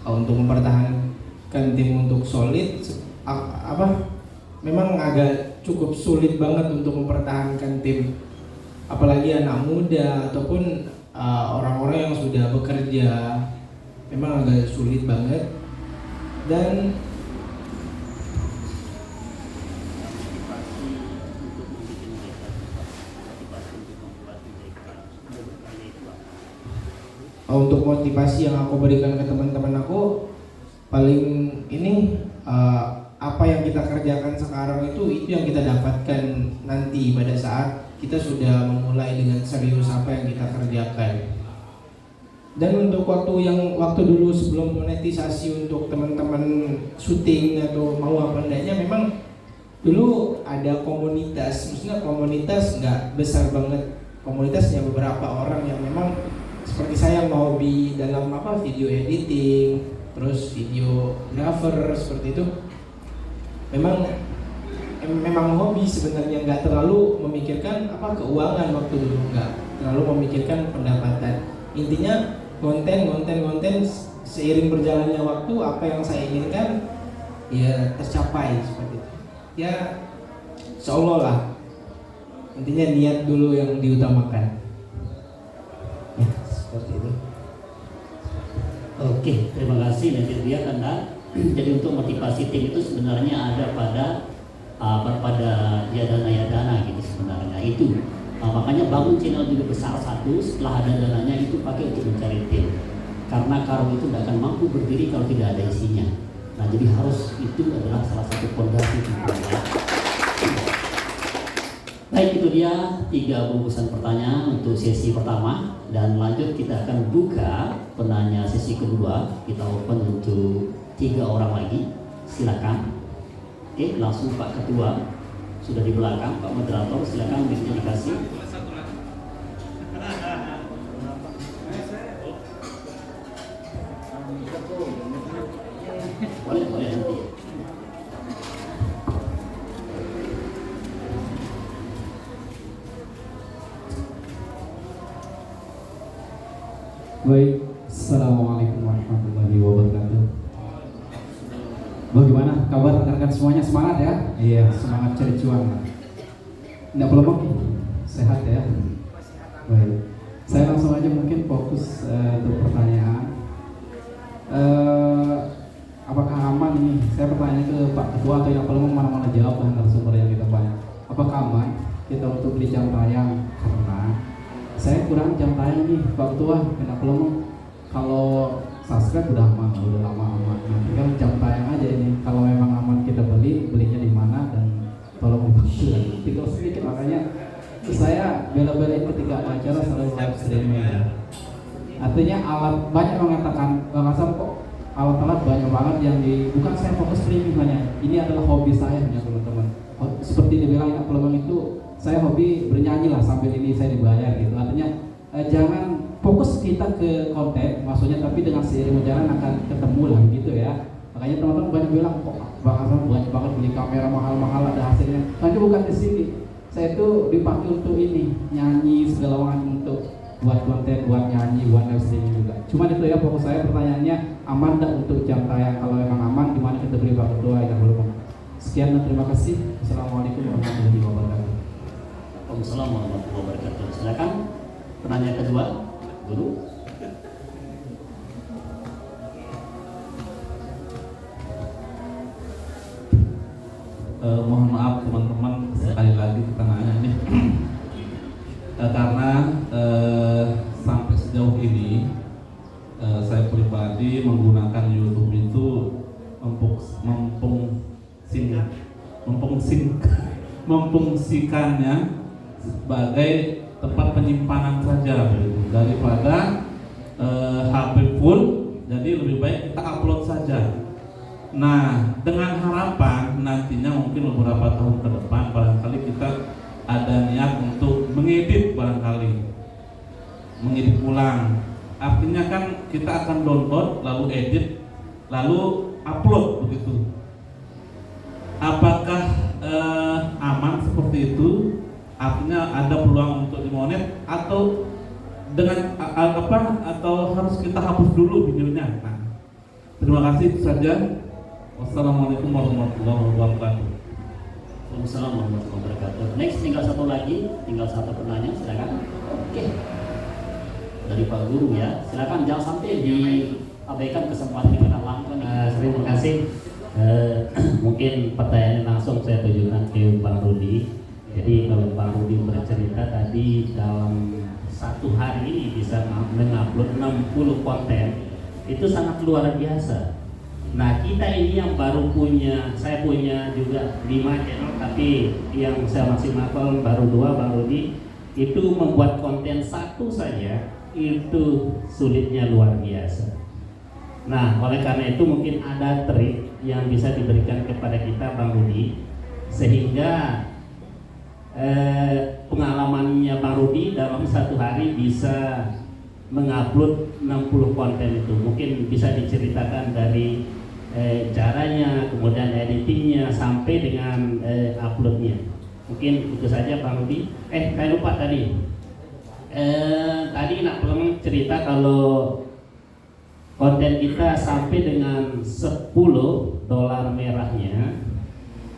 untuk mempertahankan tim untuk solid, memang agak cukup sulit banget untuk mempertahankan tim, apalagi anak muda ataupun orang-orang yang sudah bekerja, memang agak sulit banget. Dan untuk motivasi yang aku berikan ke teman-teman aku, paling ini apa yang kita kerjakan sekarang itu yang kita dapatkan nanti pada saat kita sudah memulai dengan serius apa yang kita kerjakan. Dan untuk waktu dulu sebelum monetisasi untuk teman-teman syuting atau mau apa enggaknya, memang dulu ada komunitas, maksudnya komunitas nggak besar banget, komunitasnya beberapa orang yang memang seperti saya mau hobi dalam video editing, terus videographer seperti itu. Memang hobi sebenarnya, nggak terlalu memikirkan keuangan waktu dulu, nggak terlalu memikirkan pendapatan. Intinya konten seiring berjalannya waktu, apa yang saya inginkan ya tercapai seperti itu. Ya seolah lah, intinya niat dulu yang diutamakan. Ya seperti itu. Oke, terima kasih. Nanti dia karena jadi untuk motivasi tim itu sebenarnya ada pada dana gitu sebenarnya itu. Makanya bangun channel dulu besar satu, setelah ada dananya itu pakai untuk mencari tim. Karena karung itu tidak akan mampu berdiri kalau tidak ada isinya. Nah jadi harus, itu adalah salah satu fondasi juga. Baik, itu dia 3 bungkusan pertanyaan untuk sesi pertama, dan lanjut kita akan buka penanya sesi kedua. Kita open untuk 3 orang lagi, silakan. Oke, langsung Pak Ketua. sudah di belakang. Pak moderator, silakan mic-nya dikasih. Boleh nanti. Baik, Assalamualaikum warahmatullahi wabarakatuh. Bagaimana kabar rekan-rekan semuanya? Semangat ya? Iya, semangat cari cuan. Tidak pelebok, sehat ya? Baik, saya langsung aja mungkin fokus untuk pertanyaan. Apakah aman ini? Saya bertanya ke Pak Ketua atau yang pelebok mana-mana jawab lah narasumber yang kita banyak. Apakah aman kita untuk beli jam tayang? Karena saya kurang jam tayang nih Pak Ketua, kena pelebok. Kalau subscribe udah lama aman. Nanti kan jam tayang aja ini. Kalau memang aman kita belinya di mana dan tolong membantu. Tinggal sedikit, makanya saya bela-belain ketika acara selalu live streaming. Artinya alat banyak mengatakan Bang Hasan kok alat-alat banyak banget yang bukan saya fokus streaming hanya. Ini adalah hobi saya ya teman-teman. Seperti dibilang Pak Pelemang itu saya hobi bernyanyi lah sambil ini saya dibayar gitu. Artinya jangan fokus kita ke konten, maksudnya tapi dengan seiring berjalan akan ketemu lah gitu ya. Makanya teman-teman banyak bilang kok Bang Hasan banyak banget beli kamera mahal-mahal ada hasilnya. Tapi bukan di sini. Saya itu dipakai untuk ini, nyanyi segala macam, untuk buat konten, buat nyanyi, buat live streaming juga. Cuma itu ya fokus saya. Pertanyaannya aman tak untuk jam tayang? Kalau memang aman, gimana kita beli Pak Ketua ya belum? Sekian dan terima kasih. Assalamualaikum warahmatullahi wabarakatuh. Waalaikumsalam warahmatullahi wabarakatuh. Silakan penanya kedua, Guru. Mohon maaf teman-teman, sekali lagi kita nanya nih karena sampai sejauh ini saya pribadi menggunakan YouTube itu memfungsikannya sebagai tempat penyimpanan saja daripada HP full, jadi lebih baik kita upload saja. Nah, dengan harapan nantinya mungkin beberapa tahun ke depan barangkali kita ada niat untuk mengedit ulang. Artinya kan kita akan download, lalu edit, lalu upload begitu. Apakah aman seperti itu? Artinya ada peluang untuk dimonet atau dengan atau harus kita hapus dulu videonya? Nah, terima kasih, itu saja. Wassalamualaikum warahmatullahi wabarakatuh. Waalaikumsalam warahmatullahi wabarakatuh. Next, tinggal satu penanya, silakan. Oke. Dari Pak Guru ya, silakan, jangan sampai diabaikan kesempatan kita langsung. Terima kasih. Mungkin pertanyaan langsung saya tujukan ke Bang Rudi. Jadi kalau Bang Rudi bercerita tadi dalam satu hari ini bisa mengupload 60 konten, itu sangat luar biasa. Nah, kita ini yang baru saya punya juga 5 channel, tapi yang saya maksimalkan baru 2, Bang Rudi. Itu membuat konten satu saja itu sulitnya luar biasa. Nah, oleh karena itu mungkin ada trik yang bisa diberikan kepada kita, Bang Rudi, sehingga pengalamannya Bang Rudi dalam satu hari bisa mengupload 60 konten itu. Mungkin bisa diceritakan dari caranya, kemudian editingnya sampai dengan uploadnya. Mungkin itu saja Bang Rudi. Saya lupa tadi. Tadi nak cerita kalau konten kita sampai dengan $10 merahnya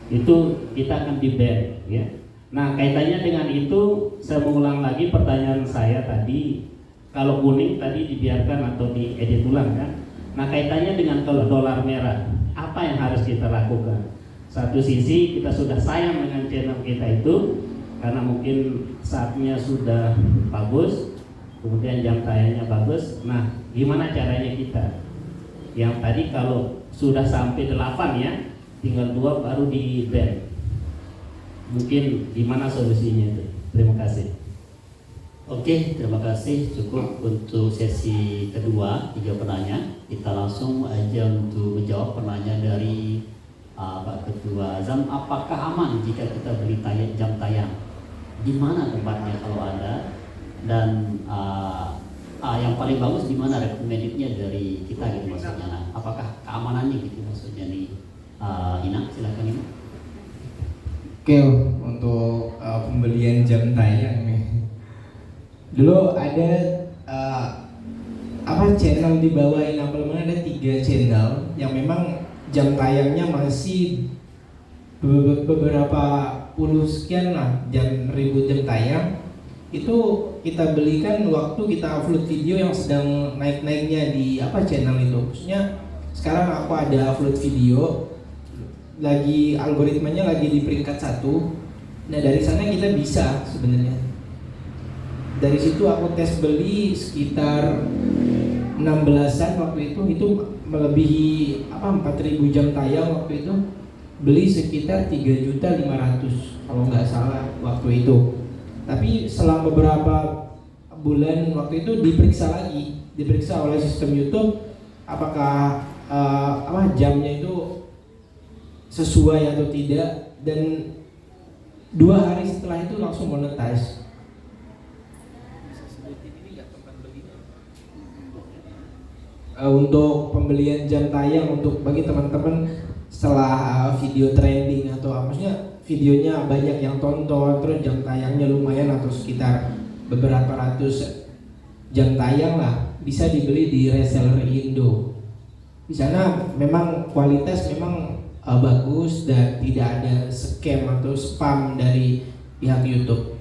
itu kita akan di-ban ya. Nah, kaitannya dengan itu saya mengulang lagi pertanyaan saya tadi. Kalau kuning tadi dibiarkan atau diedit ulang kan? Nah, kaitannya dengan kalau dolar merah, apa yang harus kita lakukan? Satu sisi kita sudah sayang dengan channel kita itu karena mungkin saatnya sudah bagus, kemudian jam tayangnya bagus. Nah, gimana caranya kita? Yang tadi kalau sudah sampai 8 ya, tinggal 2 baru di ban. Mungkin gimana solusinya itu? Terima kasih. Oke, terima kasih. Cukup untuk sesi kedua, 3 penanya. Kita langsung aja untuk menjawab pertanyaan dari Pak Ketua Zam, apakah aman jika kita beli jam tayang? Di mana tempatnya kalau ada? Dan yang paling bagus di mana recommendednya dari kita gitu maksudnya? Nah, apakah keamanannya gitu maksudnya nih? Ina, silakan Ina. Oke, untuk pembelian jam tayang nih. Dulu ada channel di bawah Inaplemen, ada 3 channel yang memang jam tayangnya masih beberapa puluh sekian lah, ribu jam tayang. Itu kita belikan waktu kita upload video yang sedang naik-naiknya di channel itu. Maksudnya sekarang aku ada upload video, lagi algoritmanya lagi di peringkat 1. Nah dari sana kita bisa sebenarnya. Dari situ aku tes beli sekitar 16-an waktu itu melebihi 4.000 jam tayang waktu itu. Beli sekitar 3.500.000 kalau nggak salah waktu itu. Tapi selang beberapa bulan waktu itu diperiksa oleh sistem YouTube apakah jamnya itu sesuai atau tidak, dan 2 hari setelah itu langsung monetize. Untuk pembelian jam tayang untuk bagi teman-teman setelah video trending atau maksudnya videonya banyak yang tonton, terus jam tayangnya lumayan atau sekitar beberapa ratus jam tayang lah, bisa dibeli di reseller Indo. Di sana memang kualitas memang bagus dan tidak ada scam atau spam dari pihak YouTube.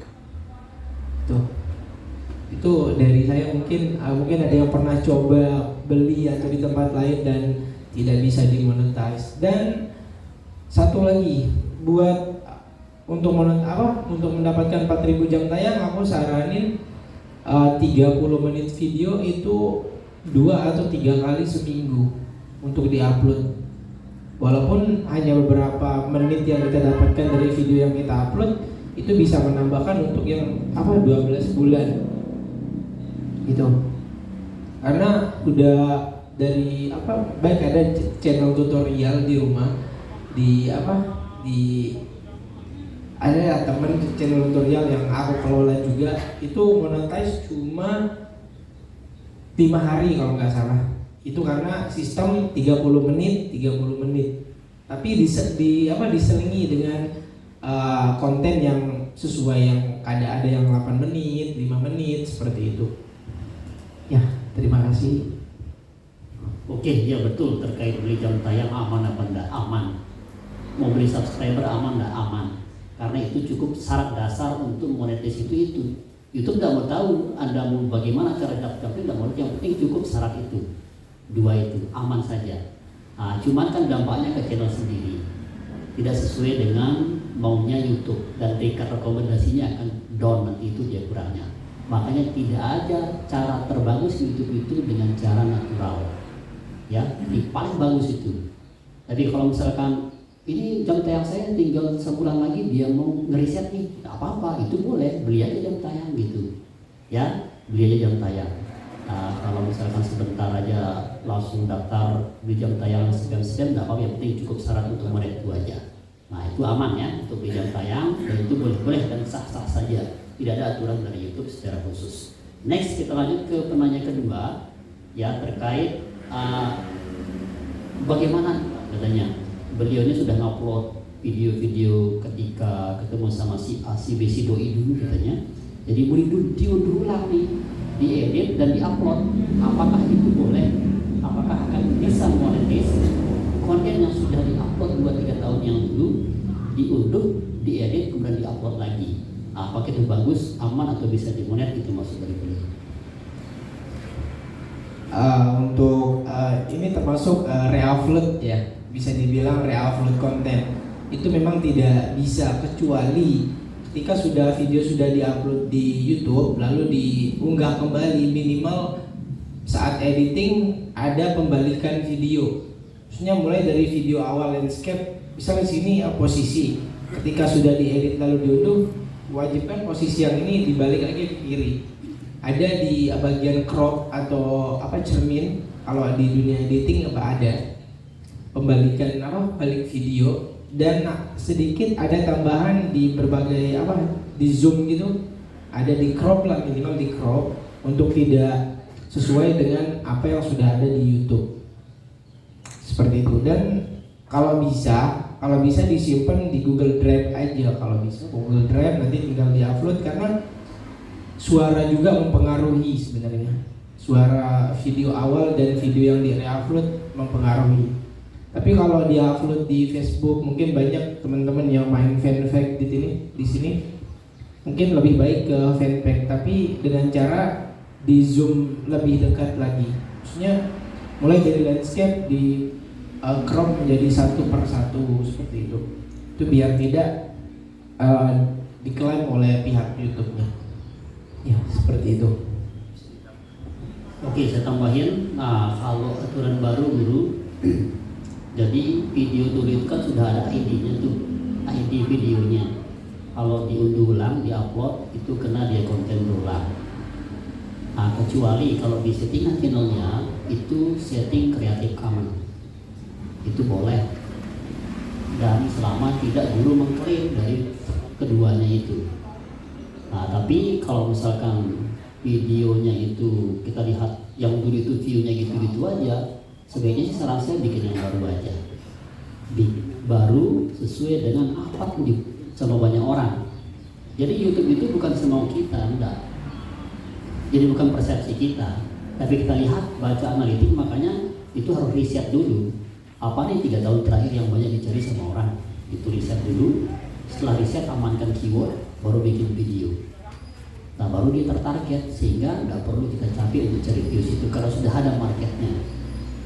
Itu dari saya. Mungkin ada yang pernah coba beli atau di tempat lain dan tidak bisa dimonetize. Dan satu lagi, untuk mendapatkan 4.000 jam tayang, aku saranin 30 menit video itu 2 atau 3 kali seminggu untuk diupload. Walaupun hanya beberapa menit yang kita dapatkan dari video yang kita upload, itu bisa menambahkan untuk yang 12 bulan gitu. Karena udah dari baik ada channel tutorial di rumah, ada temen channel tutorial yang aku kelola juga, itu monetize cuma 5 hari kalau nggak salah. Itu karena sistem 30 menit, tapi diselingi dengan konten yang sesuai, yang ada yang 8 menit, 5 menit seperti itu. Ya, terima kasih. Oke, ya betul, terkait beli jam tayang aman apa enggak aman, mau beli subscriber aman enggak aman, karena itu cukup syarat dasar untuk monetis itu. YouTube tidak mau tahu Anda mau bagaimana cara dapatnya, tidak mau, yang penting cukup syarat itu. 2 itu aman saja. Cuman kan dampaknya ke channel sendiri tidak sesuai dengan maunya YouTube, dan tingkat rekomendasinya akan down, nanti itu dia kurangnya. Makanya tidak ada cara terbagus YouTube itu dengan cara natural, ya, ini paling bagus itu. Jadi kalau misalkan ini jam tayang saya tinggal sebulan lagi dia mau ngeriset nih, nggak apa-apa, itu boleh, beli aja jam tayang gitu, ya, beli aja jam tayang. Kalau misalkan sebentar aja langsung daftar beli jam tayang sekian nggak apa-apa, yang penting cukup syarat untuk mereka itu aja. Nah itu aman ya untuk beli jam tayang, dan itu boleh-boleh dan sah-sah saja, tidak ada aturan dari YouTube secara khusus. Next kita lanjut ke penanya kedua, ya, terkait bagaimana katanya beliaunya sudah ngupload video-video ketika ketemu sama si A, si B, si Doi dulu katanya. Jadi boleh diunduh ulang nih, diedit dan diupload. Apakah itu boleh? Apakah akan bisa monetis konten yang sudah diupload 2-3 tahun yang dulu, diunduh, diedit, kemudian diupload lagi? Apakah itu bagus, aman, atau bisa dimonet? Itu maksud dari beliau. Untuk ini termasuk re-upload ya, bisa dibilang re-upload konten. Itu memang tidak bisa, kecuali ketika video sudah diupload di YouTube lalu diunggah kembali, minimal saat editing ada pembalikan video. Maksudnya mulai dari video awal landscape, misalnya sini posisi, ketika sudah diedit lalu diunduh, wajibkan posisi yang ini dibalik lagi ke kiri. Ada di bagian crop atau cermin, kalau di dunia editing ada. balik video, dan sedikit ada tambahan di berbagai di zoom gitu, ada di crop lah, minimal di crop untuk tidak sesuai dengan apa yang sudah ada di YouTube seperti itu. Dan kalau bisa disimpan di Google Drive aja, kalau bisa Google Drive, nanti tinggal diupload, karena suara juga mempengaruhi sebenarnya. Suara video awal dan video yang di-upload mempengaruhi. Tapi kalau di-upload di Facebook, mungkin banyak teman-teman yang main fanpage di sini. Mungkin lebih baik ke fanpage, tapi dengan cara di zoom lebih dekat lagi. Maksudnya mulai dari landscape di crop menjadi 1/1 seperti itu. Itu biar tidak diklaim oleh pihak YouTube-nya. Ya, seperti itu. Oke, saya tambahin. Nah, kalau aturan baru guru, jadi video dulu itu kan sudah ada ID-nya tuh, ID videonya. Kalau diunduh ulang, diupload, itu kena dia konten berulang. Nah, kecuali kalau di settingan channelnya itu setting Creative Commons, itu boleh. Dan selama tidak dulu mengklaim dari keduanya itu. Nah, tapi kalau misalkan videonya itu kita lihat yang dulu itu view-nya gitu-gitu aja, sebaiknya sih saran saya bikin yang baru aja. Baru sesuai dengan apa pun sama banyak orang. Jadi YouTube itu bukan semau kita, enggak. Jadi bukan persepsi kita, tapi kita lihat, baca analitik, makanya itu harus riset dulu. Apa nih 3 tahun terakhir yang banyak dicari sama orang? Itu riset dulu. Setelah riset, amankan keyword, baru bikin video. Nah, baru dia tertarget, sehingga nggak perlu kita capek untuk cari views itu karena sudah ada marketnya.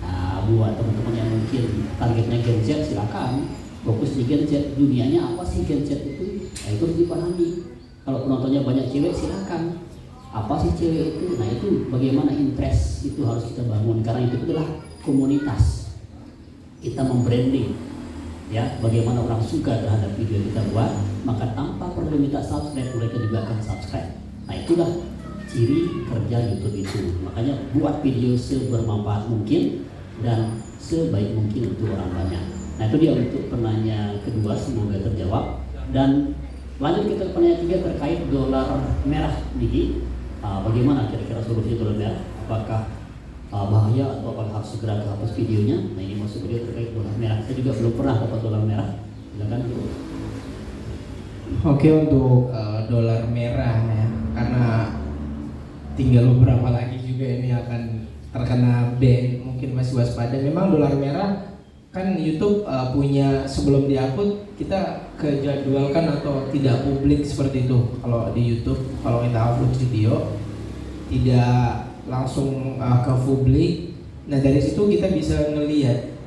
Nah, buat teman-teman yang mungkin targetnya Gen Z, silakan fokus di Gen Z. Dunianya apa sih Gen Z itu? Nah, itu harus dipahami. Kalau penontonnya banyak cewek, silakan. Apa sih cewek itu? Nah, itu bagaimana interest itu harus kita bangun, karena itu adalah komunitas. Kita membranding, ya, bagaimana orang suka terhadap video yang kita buat, maka tanpa perlu minta subscribe, mereka juga akan subscribe. Nah, itulah ciri kerja YouTube itu. Makanya buat video sebermanfaat mungkin dan sebaik mungkin untuk orang banyak. Nah, itu dia untuk penanya kedua, semoga terjawab. Dan lanjut kita penanya 3 terkait dolar merah Diki. Bagaimana kira-kira solusi dolar merah? Apakah bahaya atau apakah harus segera hapus videonya? Nah, ini masuk video terkait dolar merah. Saya juga belum pernah dapat dolar merah. Silakan. Oke, untuk dolar merah ya, karena tinggal beberapa lagi juga ini akan terkena ban, mungkin masih waspada. Memang dolar merah kan YouTube punya, sebelum diupload kita kejadwalkan atau tidak publik seperti itu. Kalau di YouTube, kalau kita upload video tidak langsung ke publik. Nah, dari situ kita bisa ngelihat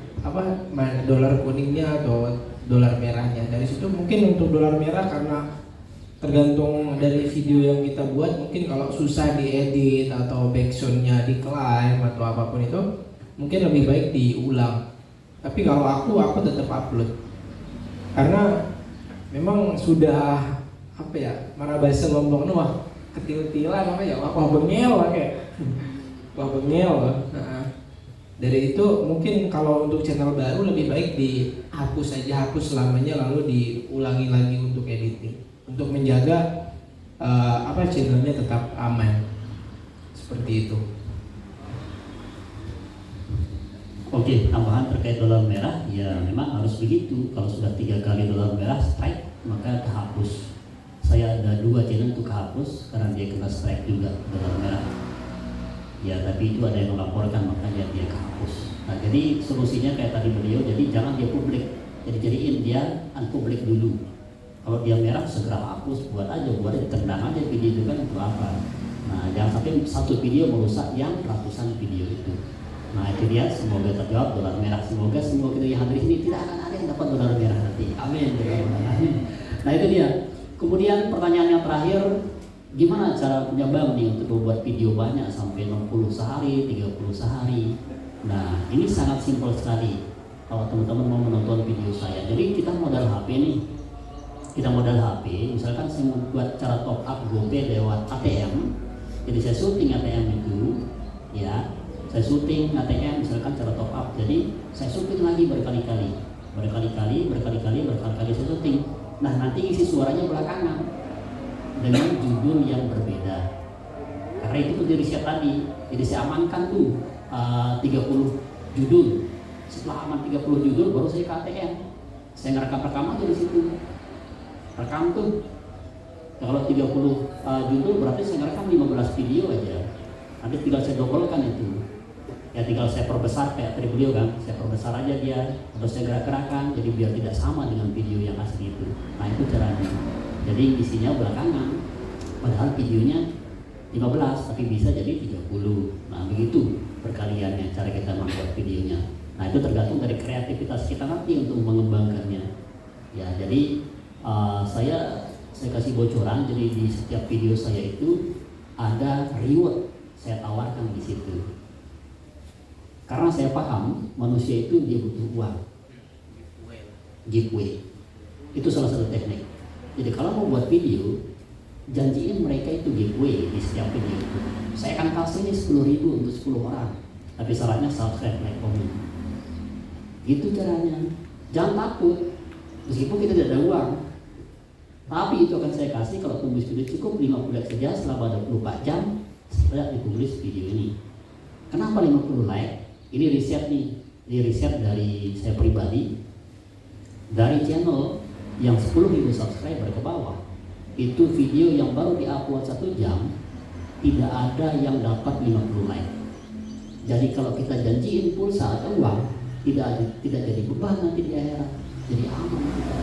dolar kuningnya atau dolar merahnya. Dari situ mungkin untuk dolar merah, karena tergantung dari video yang kita buat, mungkin kalau susah diedit atau backsoundnya diklaim atau apapun itu, mungkin lebih baik diulang. Tapi kalau aku tetap upload, karena memang sudah mana bahasa Lombok wah ketil-tilan wah bengel wah bengel. Nah, dari itu mungkin kalau untuk channel baru lebih baik dihapus aja, hapus selamanya, lalu diulangi lagi untuk editing, untuk menjaga channelnya tetap aman, seperti itu. Oke, tambahan terkait dolar merah, ya memang harus begitu. Kalau sudah 3 kali dolar merah strike, maka kehapus. Saya ada 2 channel untuk kehapus karena dia kena strike juga dolar merah. Ya, tapi itu ada yang melaporkan, makanya dia kehapus. Nah, jadi solusinya kayak tadi beliau, jadi jangan dia publik. Jadi jadiin dia unpublic dulu. Kalau dia merah segera hapus, buat tendang aja video itu kan, untuk apa? Nah, jangan sampai satu video merusak yang ratusan video itu. Nah, itu dia, semoga terjawab dolar merah. Semoga semua kita yang hadir di sini tidak akan ada yang dapat dolar merah nanti. Amin. Nah, itu dia. Kemudian pertanyaan yang terakhir, gimana cara punya bank nih untuk membuat video banyak sampai 60 sehari, 30 sehari? Nah, ini sangat simpel sekali. Kalau teman-teman mau menonton video saya, jadi kita modal HP nih. Kita modal HP, misalkan saya membuat cara top up GoPay lewat ATM. Jadi saya syuting ATM itu, ya. saya syuting ATM misalkan cara top up, jadi saya syuting lagi berkali-kali saya syuting. Nah nanti isi suaranya belakangan dengan judul yang berbeda, karena itu tuh dari riset tadi. Jadi saya amankan tuh 30 judul. Setelah aman 30 judul baru saya ke ATM, saya ngerekam rekaman dari situ, rekam tuh. Kalau 30 judul berarti saya ngerekam 15 video aja. Nanti tinggal saya dobelkan itu. Ya tinggal saya perbesar kayak tadi beliau kan, saya perbesar aja dia, terus saya gerak-gerakan jadi biar tidak sama dengan video yang asli itu. Nah itu caranya. Jadi isinya belakangan, padahal videonya 15 tapi bisa jadi 30. Nah begitu perkaliannya cara kita membuat videonya. Nah itu tergantung dari kreativitas kita nanti untuk mengembangkannya. Ya jadi saya kasih bocoran. Jadi di setiap video saya itu ada reward saya tawarkan di situ. Karena saya paham manusia itu dia butuh uang. Giveaway itu salah satu teknik. Jadi kalau mau buat video, janjiin mereka itu giveaway di setiap video itu. Saya akan kasih ini 10.000 untuk 10 orang, tapi syaratnya subscribe, like, comment. Gitu caranya. Jangan takut, meskipun kita tidak ada uang, tapi itu akan saya kasih kalau tembus video cukup 50 like saja selama 24 jam setelah dipublish video ini. Kenapa 50 like? Ini riset nih, ini riset dari saya pribadi. Dari channel yang 10.000 subscriber ke bawah, itu video yang baru diupload 1 jam tidak ada yang dapat 50 like. Jadi kalau kita janjiin pulsa atau uang, tidak jadi beban nanti di akhirat, jadi aman kita.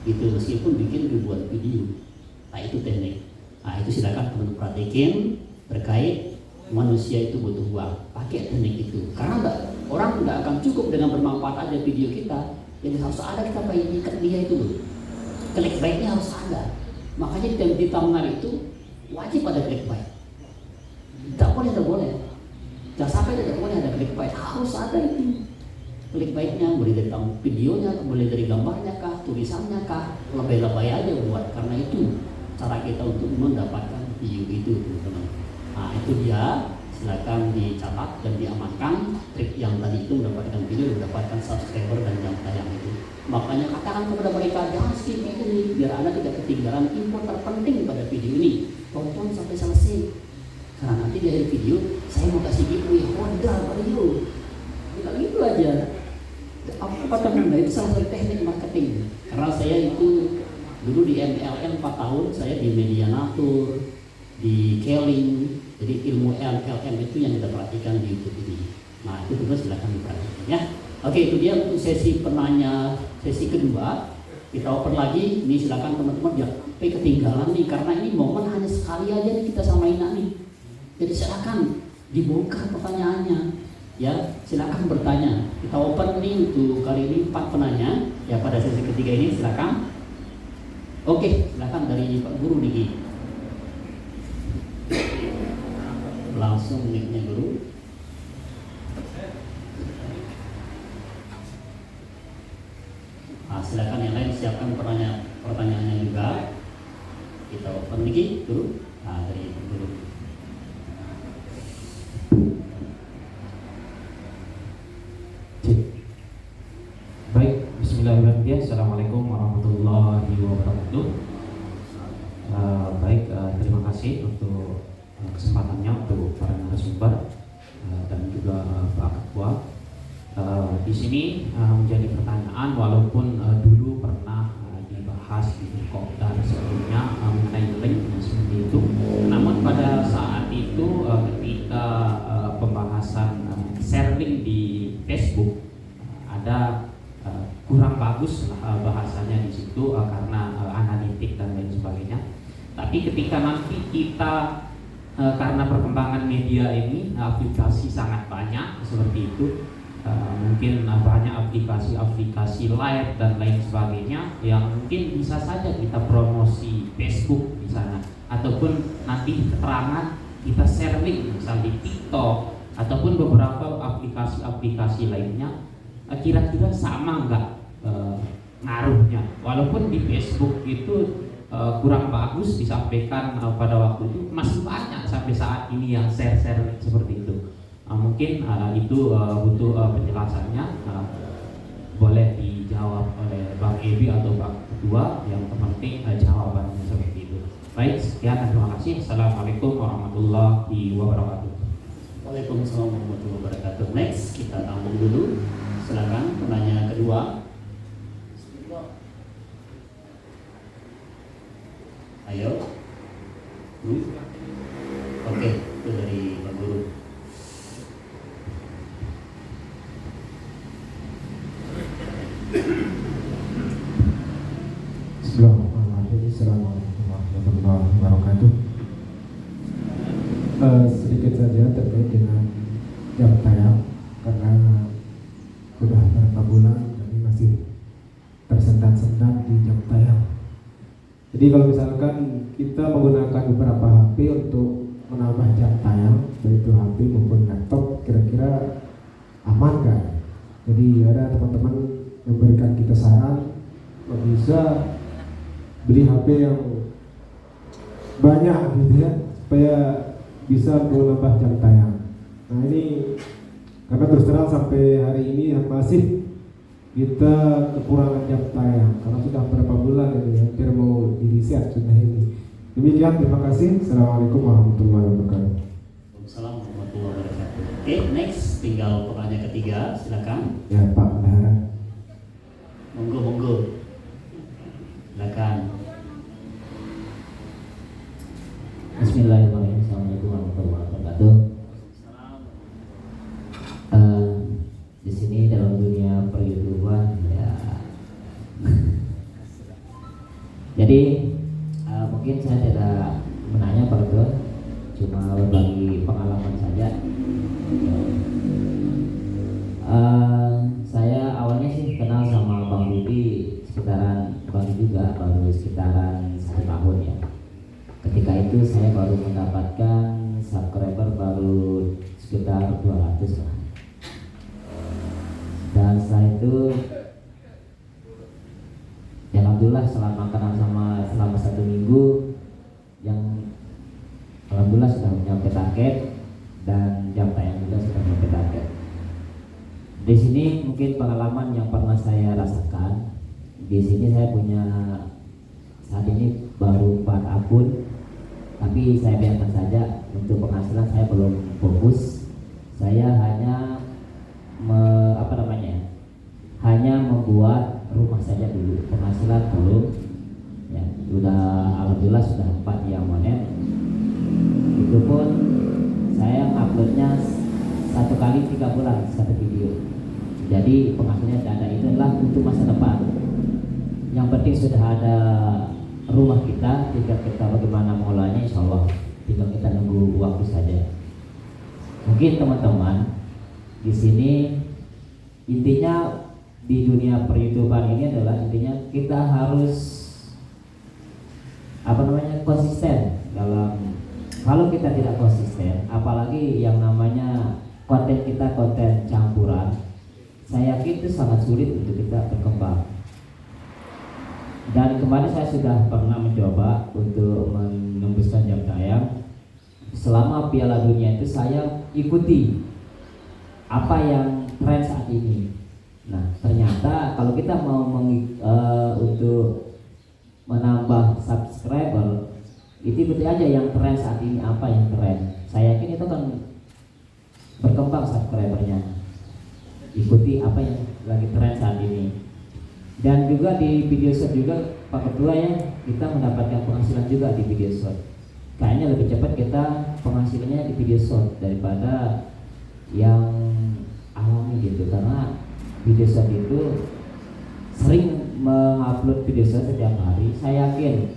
Itu meskipun bikin ribuan video. Nah itu teknik. Nah itu silakan teman-teman perhatikan terkait manusia itu butuh uang, pakai teknik itu. Karena orang nggak akan cukup dengan bermanfaat aja video kita, jadi harus ada kita pengen ikat dia itu loh. Clickbaitnya harus ada. Makanya di thumbnail itu wajib ada clickbait. Tidak boleh. Jangan sampai tidak boleh ada clickbait, harus ada itu. Clickbaitnya boleh dari videonya, boleh dari gambarnya kah, tulisannya kah, lebay-lebay aja buat. Karena itu cara kita untuk mendapatkan view itu, teman-teman. Nah itu dia, silakan dicatat dan diamankan trik yang tadi itu mendapatkan video, mendapatkan subscriber dan jam tayang itu. Makanya katakan kepada mereka jangan skip ini biar Anda tidak ketinggalan info terpenting pada video ini. Tonton sampai selesai. Karena nanti di akhir video saya mau kasih giveaway Honda Vario. Tidak gitu aja. Apa katakan itu salah satu teknik marketing. Karena saya itu dulu di MLM 4 tahun, saya di Medianatur, di Keling. Jadi ilmu LLM itu yang kita perhatikan di YouTube ini. Nah itu juga silakan diperhatikan ya. Oke itu dia untuk sesi penanya, sesi kedua. Kita open lagi. Ini silakan teman-teman jangan sampai ketinggalan nih, karena ini momen hanya sekali aja nih kita sama Ina nih. Jadi silakan dibongkar pertanyaannya. Ya silakan bertanya. Kita open nih untuk kali ini 4 penanya. Ya pada sesi ketiga ini silakan. Oke silakan dari Pak Guru Niki. Langsung mic-nya dulu. Nah, silakan yang lain siapkan pertanyaannya juga. Kita open lagi dulu. Nah, dari itu dulu. Baik, bismillahirrahmanirrahim. Assalamualaikum warahmatullahi wabarakatuh. Terima kasih untuk kesempatannya untuk para narasumber dan juga Pak Ketua. Di sini menjadi pertanyaan, walaupun dulu pernah dibahas di Kopdar sebelumnya mengenai link seperti itu, namun pada saat itu ketika pembahasan share link di Facebook ada kurang bagus bahasanya di situ karena analitik dan lain sebagainya. Tapi ketika nanti kita karena perkembangan media ini aplikasi sangat banyak seperti itu, mungkin banyak aplikasi live dan lain sebagainya yang mungkin bisa saja kita promosi Facebook di sana, ataupun nanti keterangan kita share link misal di TikTok ataupun beberapa aplikasi lainnya, kira-kira sama nggak ngaruhnya? Walaupun di Facebook itu kurang bagus disampaikan pada waktu itu, masih banyak sampai saat ini yang share seperti itu. Mungkin itu butuh penjelasannya. Boleh dijawab oleh Bang Ebi atau Bang Ketua. Yang terpenting jawabannya seperti itu. Baik, sekian dan terima kasih. Assalamualaikum warahmatullahi wabarakatuh. Waalaikumsalam warahmatullahi wabarakatuh. Next, kita tampung dulu. Silakan penanya kedua. Ayo. Oke, itu dari Pak Guru. Bismillahirrahmanirrahim. Assalamualaikum warahmatullahi wabarakatuh. Sedikit saja terkait dengan jam tayang, karena sudah beberapa bulan kami masih tersendat-sendat di jam tayang. Jadi kalau misalkan kita menggunakan beberapa HP untuk menambah jam tayang, baik itu HP maupun laptop, kira-kira aman kan? Jadi ada teman-teman memberikan kita saran, bisa beli HP yang banyak gitu ya, supaya bisa menambah jam tayang. Nah ini karena terus terang sampai hari ini yang masih kita kekurangan jam tayang karena sudah berapa bulan ini hampir mau di-reset sudah ini. Demikian, terima kasih. Assalamualaikum warahmatullahi wabarakatuh. Waalaikumsalam warahmatullahi wabarakatuh. Oke, next tinggal pertanyaan ketiga, silakan. Ya Pak Bendahara. Monggo. Silakan. Bismillahirrahmanirrahim. Assalamualaikum warahmatullahi wabarakatuh. Di sini dalam dunia per-YouTuber ya. Jadi mungkin saya tidak menanya Pak Ketua, cuma berbagi pengalaman saja. Saya awalnya sih kenal sama Bang Budi sekitaran baru juga, baru sekitaran 1 tahun ya. Ketika itu saya baru mendapatkan subscriber baru sekitar 200 lah. Dan setelah itu ya alhamdulillah selama kenal selama 1 minggu yang alhamdulillah sudah mencapai target dan jam tayang juga sudah mencapai target. Di sini mungkin pengalaman yang pernah saya rasakan. Di sini saya punya saat ini baru 4 akun, tapi saya biarkan saja untuk penghasilan saya belum fokus. Saya hanya hanya membuat rumah saja dulu, penghasilan belum ya, sudah alhamdulillah sudah 4 yang monet. Itu pun saya uploadnya 1 kali 3 bulan 1 video, jadi penghasilannya tidak ada. Itu adalah untuk masa depan. Yang penting sudah ada rumah kita, tinggal kita bagaimana mengolahnya, insya Allah tinggal kita nunggu waktu saja. Mungkin teman-teman di sini intinya di dunia per-YouTuber ini adalah intinya kita harus konsisten dalam. Kalau kita tidak konsisten, apalagi yang namanya konten kita konten campuran, saya yakin itu sangat sulit untuk kita berkembang. Dan kemarin saya sudah pernah mencoba untuk menembuskan jam tayang. Selama Piala Dunia itu saya ikuti apa yang tren saat ini. Nah, ternyata kalau kita mau untuk menambah subscriber, itu ikuti aja yang tren saat ini, apa yang tren. Saya yakin itu akan berkembang subscribernya. Ikuti apa yang lagi tren saat ini. Dan juga di video shot juga Pak Ketua ya, kita mendapatkan penghasilan juga di video shot. Kayaknya lebih cepat kita penghasilannya di video shot daripada yang alami gitu, karena video shot itu sering mengupload video shot setiap hari. Saya yakin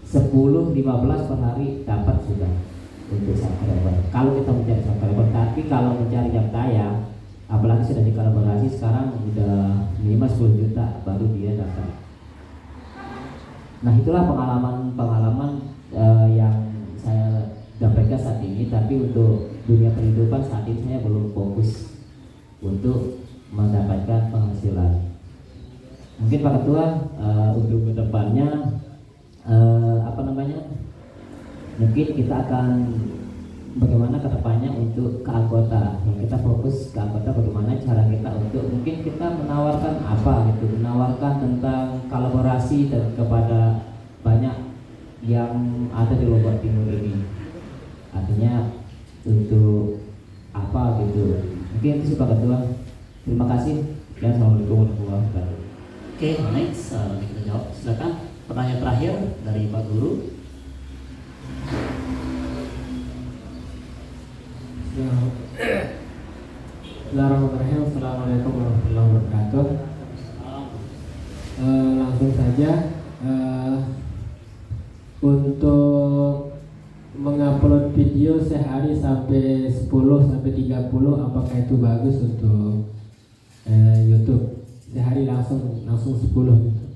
10-15 per hari dapat sudah untuk subscriber. Kalau kita mencari subscriber, tapi kalau mencari jam tayang, apalagi sudah dikolaborasi sekarang udah minimal 10 juta baru dia dapat. Nah, itulah pengalaman yang saya dapatkan saat ini. Tapi untuk dunia kehidupan saat ini saya belum fokus untuk mendapatkan penghasilan. Mungkin Pak Ketua untuk kedepannya mungkin kita akan bagaimana kedepannya untuk ke anggota. Yang kita fokus ke anggota, bagaimana cara kita untuk mungkin kita menawarkan apa gitu, menawarkan tentang kolaborasi dan kepada banyak yang ada di Lombok Timur ini. Artinya untuk apa gitu. Mungkin itu sih Pak Ketua. Terima kasih dan assalamualaikum warahmatullahi wabarakatuh. Oke, next kita jawab. Silakan pertanyaan terakhir dari Pak Guru. Bismillahirrahmanirrahim. Assalamualaikum warahmatullahi wabarakatuh. Langsung saja, untuk mengupload video sehari sampai 10 sampai 30, apakah itu bagus untuk YouTube? Sehari langsung 10 gitu.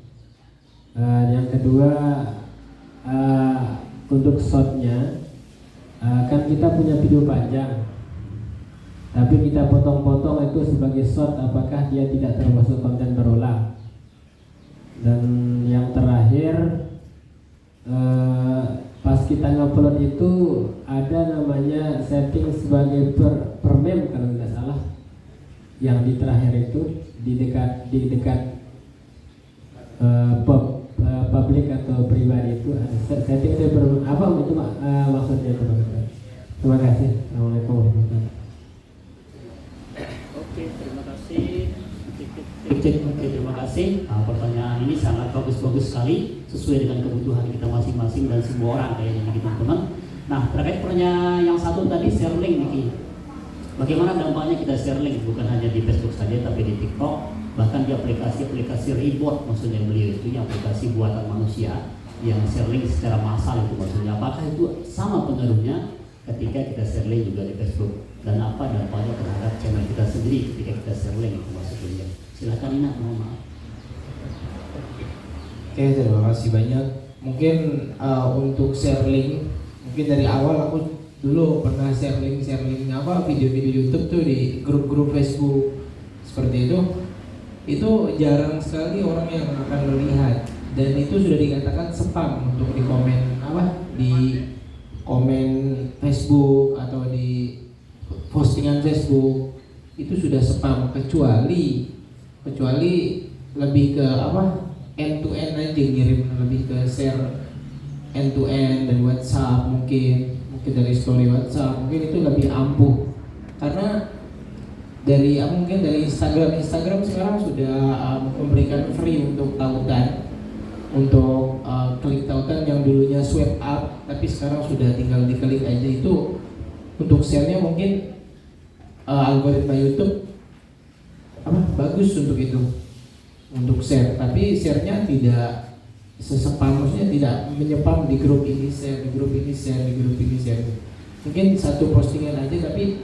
Yang kedua, untuk shotnya, kan kita punya video panjang, tapi kita potong-potong itu sebagai short, apakah dia tidak termasuk konten berulang? Dan yang terakhir, pas kita ngupload itu ada namanya setting sebagai per meme kalau tidak salah, yang di terakhir itu di dekat publik atau pribadi itu ada setting apa itu maksudnya itu. Terima kasih. Assalamualaikum warahmatullahi wabarakatuh. Oke, terima kasih. Oke, terima kasih. Pertanyaan ini sangat bagus-bagus sekali, sesuai dengan kebutuhan kita masing-masing dan semua orang kayaknya nih teman-teman. Nah, terkait pertanyaan yang satu tadi, share link nih. Bagaimana dampaknya kita share link, bukan hanya di Facebook saja tapi di TikTok, bahkan di aplikasi Reboot, maksudnya beliau itu yang aplikasi buatan manusia yang share link secara massal itu maksudnya. Apakah itu sama pengaruhnya ketika kita share link juga di Facebook, dan apa dampaknya terhadap channel kita sendiri ketika kita share link itu maksudnya. Silakan Ina, mohon maaf. Oke, terima kasih banyak. Mungkin untuk share link, mungkin dari awal aku dulu pernah share link apa video-video YouTube tuh di grup-grup Facebook seperti itu jarang sekali orang yang akan melihat, dan itu sudah dikatakan spam untuk di komen Facebook atau di postingan Facebook, itu sudah spam, kecuali lebih ke end to end aja, ngirim lebih ke share end to end dan WhatsApp mungkin dari story WhatsApp, mungkin itu lebih ampuh, karena mungkin dari Instagram sekarang sudah memberikan free untuk tautan, untuk klik tautan yang dulunya swipe up tapi sekarang sudah tinggal diklik aja. Itu untuk share-nya mungkin algoritma YouTube bagus untuk itu, untuk share, tapi share-nya tidak sesepam, maksudnya tidak menyepam di grup ini share, di grup ini share, di grup ini share. Mungkin satu postingan aja tapi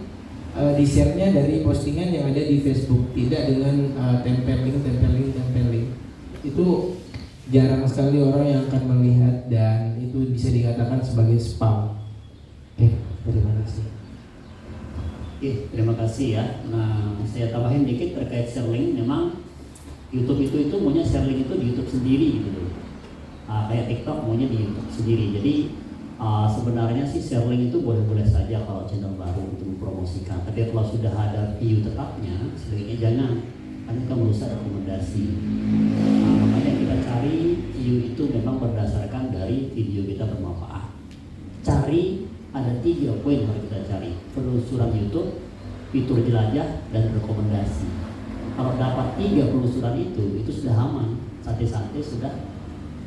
di share-nya dari postingan yang ada di Facebook, tidak dengan tempel link. Itu jarang sekali orang yang akan melihat, dan itu bisa dikatakan sebagai spam. Oke, terima kasih. Oke, terima kasih ya. Nah, saya tambahin dikit terkait share link. Memang YouTube itu maunya share link itu di YouTube sendiri gitu. Kayak TikTok maunya di YouTube sendiri. Jadi sebenarnya sih share link itu boleh-boleh saja kalau channel baru untuk mempromosikan. Tapi kalau sudah ada view tetapnya, sebaiknya jangan, karena itu merusak rekomendasi. Makanya kita cari view itu memang berdasarkan dari video kita bermanfaat. Cari ada 3 poin yang kita cari: penelusuran YouTube, fitur jelajah, dan rekomendasi. Kalau dapat 3 penelusuran itu sudah aman. Santai-santai sudah.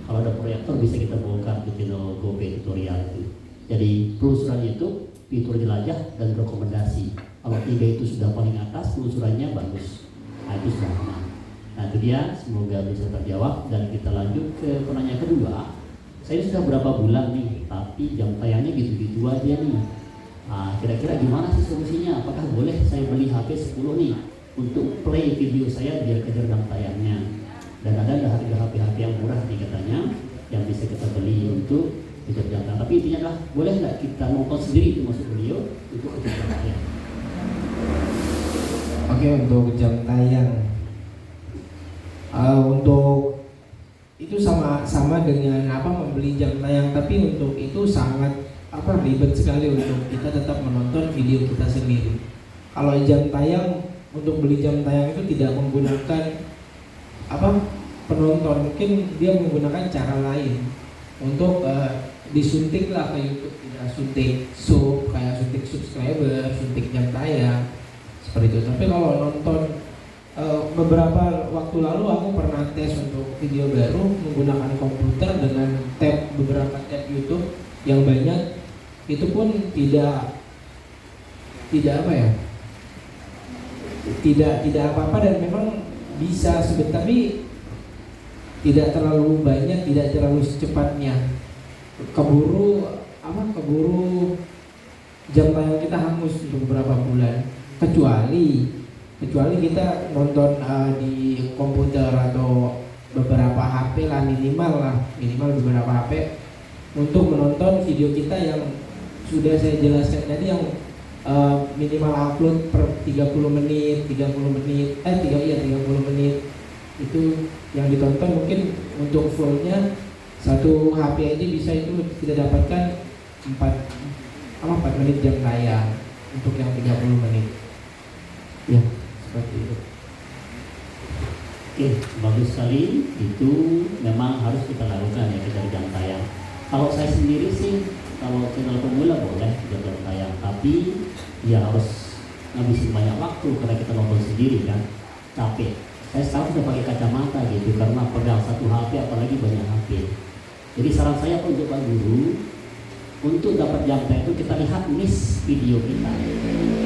Kalau ada proyektor bisa kita bongkar di channel GoPay tutorial itu. Jadi penelusuran YouTube, fitur jelajah, dan rekomendasi. Kalau 3 itu sudah paling atas, penelusurannya bagus. Nah, itu sudah aman. Nah, itu dia, semoga bisa terjawab. Dan kita lanjut ke pertanyaan kedua. Saya sudah berapa bulan nih, tapi jam tayangnya gitu-gitu aja nih. Kira-kira gimana sih solusinya? Apakah boleh saya beli HP 10 nih untuk play video saya biar kejar jam tayangnya? Dan ada harga HP yang murah nih katanya, yang bisa kita beli untuk kejar jam tayang. Tapi intinya adalah, boleh nggak kita nonton sendiri itu maksud beliau untuk kejar jam tayang? Oke, untuk jam tayang, untuk itu sama dengan membeli jam tayang, tapi untuk itu sangat ribet sekali untuk kita tetap menonton video kita sendiri. Kalau jam tayang, untuk beli jam tayang itu tidak menggunakan penonton, mungkin dia menggunakan cara lain untuk disuntik lah ke YouTube, tidak suntik sub kayak suntik subscriber, suntik jam tayang seperti itu. Tapi kalau nonton beberapa waktu lalu aku pernah tes untuk video baru menggunakan komputer dengan beberapa tab YouTube yang banyak, itu pun tidak apa-apa dan memang bisa sebentar, tapi tidak terlalu banyak, tidak terlalu secepatnya. Keburu jam tayang kita hangus untuk beberapa bulan, kecuali kita nonton di komputer atau beberapa HP lah, minimal beberapa HP untuk menonton video kita yang sudah saya jelaskan tadi, yang minimal upload per 30 menit itu yang ditonton. Mungkin untuk fullnya satu HP aja bisa itu kita dapatkan 4 menit jam tayang untuk yang 30 menit ya, seperti itu. Oke, bagus sekali. Itu memang harus kita lakukan ya, kejar jam tayang. Kalau saya sendiri sih, kalau channel pemula boleh kejar jam tayang, tapi ya harus ngabisin banyak waktu karena kita nonton sendiri kan, capek. Saya sekarang sudah pakai kacamata gitu karena pegang satu HP apalagi banyak HP. Jadi saran saya untuk Pak Guru, untuk dapat jam tayang itu kita lihat niche video kita.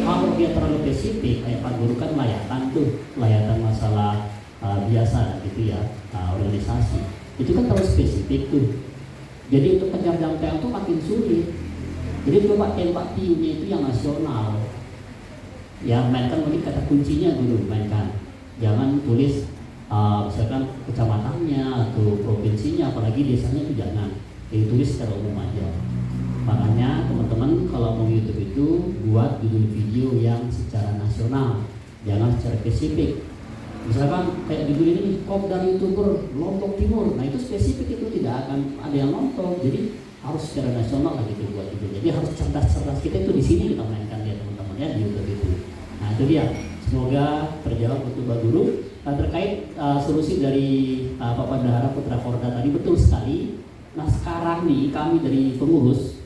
Kalau dia terlalu spesifik, kayak Pak Guru kan layatan masalah biasa gitu ya, organisasi. Itu kan terlalu spesifik tuh. Jadi untuk kejar jam tayang itu makin sulit. Jadi coba tembak tiunya itu yang nasional. Ya mainkan mungkin kata kuncinya dulu, mainkan. Jangan tulis misalkan kecamatannya atau provinsinya, apalagi desanya itu jangan. Jadi tulis secara umum aja. Makanya teman-teman kalau mau YouTube itu buat judul video yang secara nasional, jangan secara spesifik. Misalkan kayak judul ini Kopdar YouTuber Lombok Timur, nah itu spesifik, itu tidak akan ada yang nonton. Jadi harus secara nasional lah gitu buat itu. Jadi harus cerdas kita itu di sini kita mainkan ya teman-teman ya, di YouTube itu. Nah itu dia. Semoga terjawab untuk Pak Guru. Terkait solusi dari Pak Pandahara Putra Korda tadi, betul sekali. Nah sekarang nih kami dari pengurus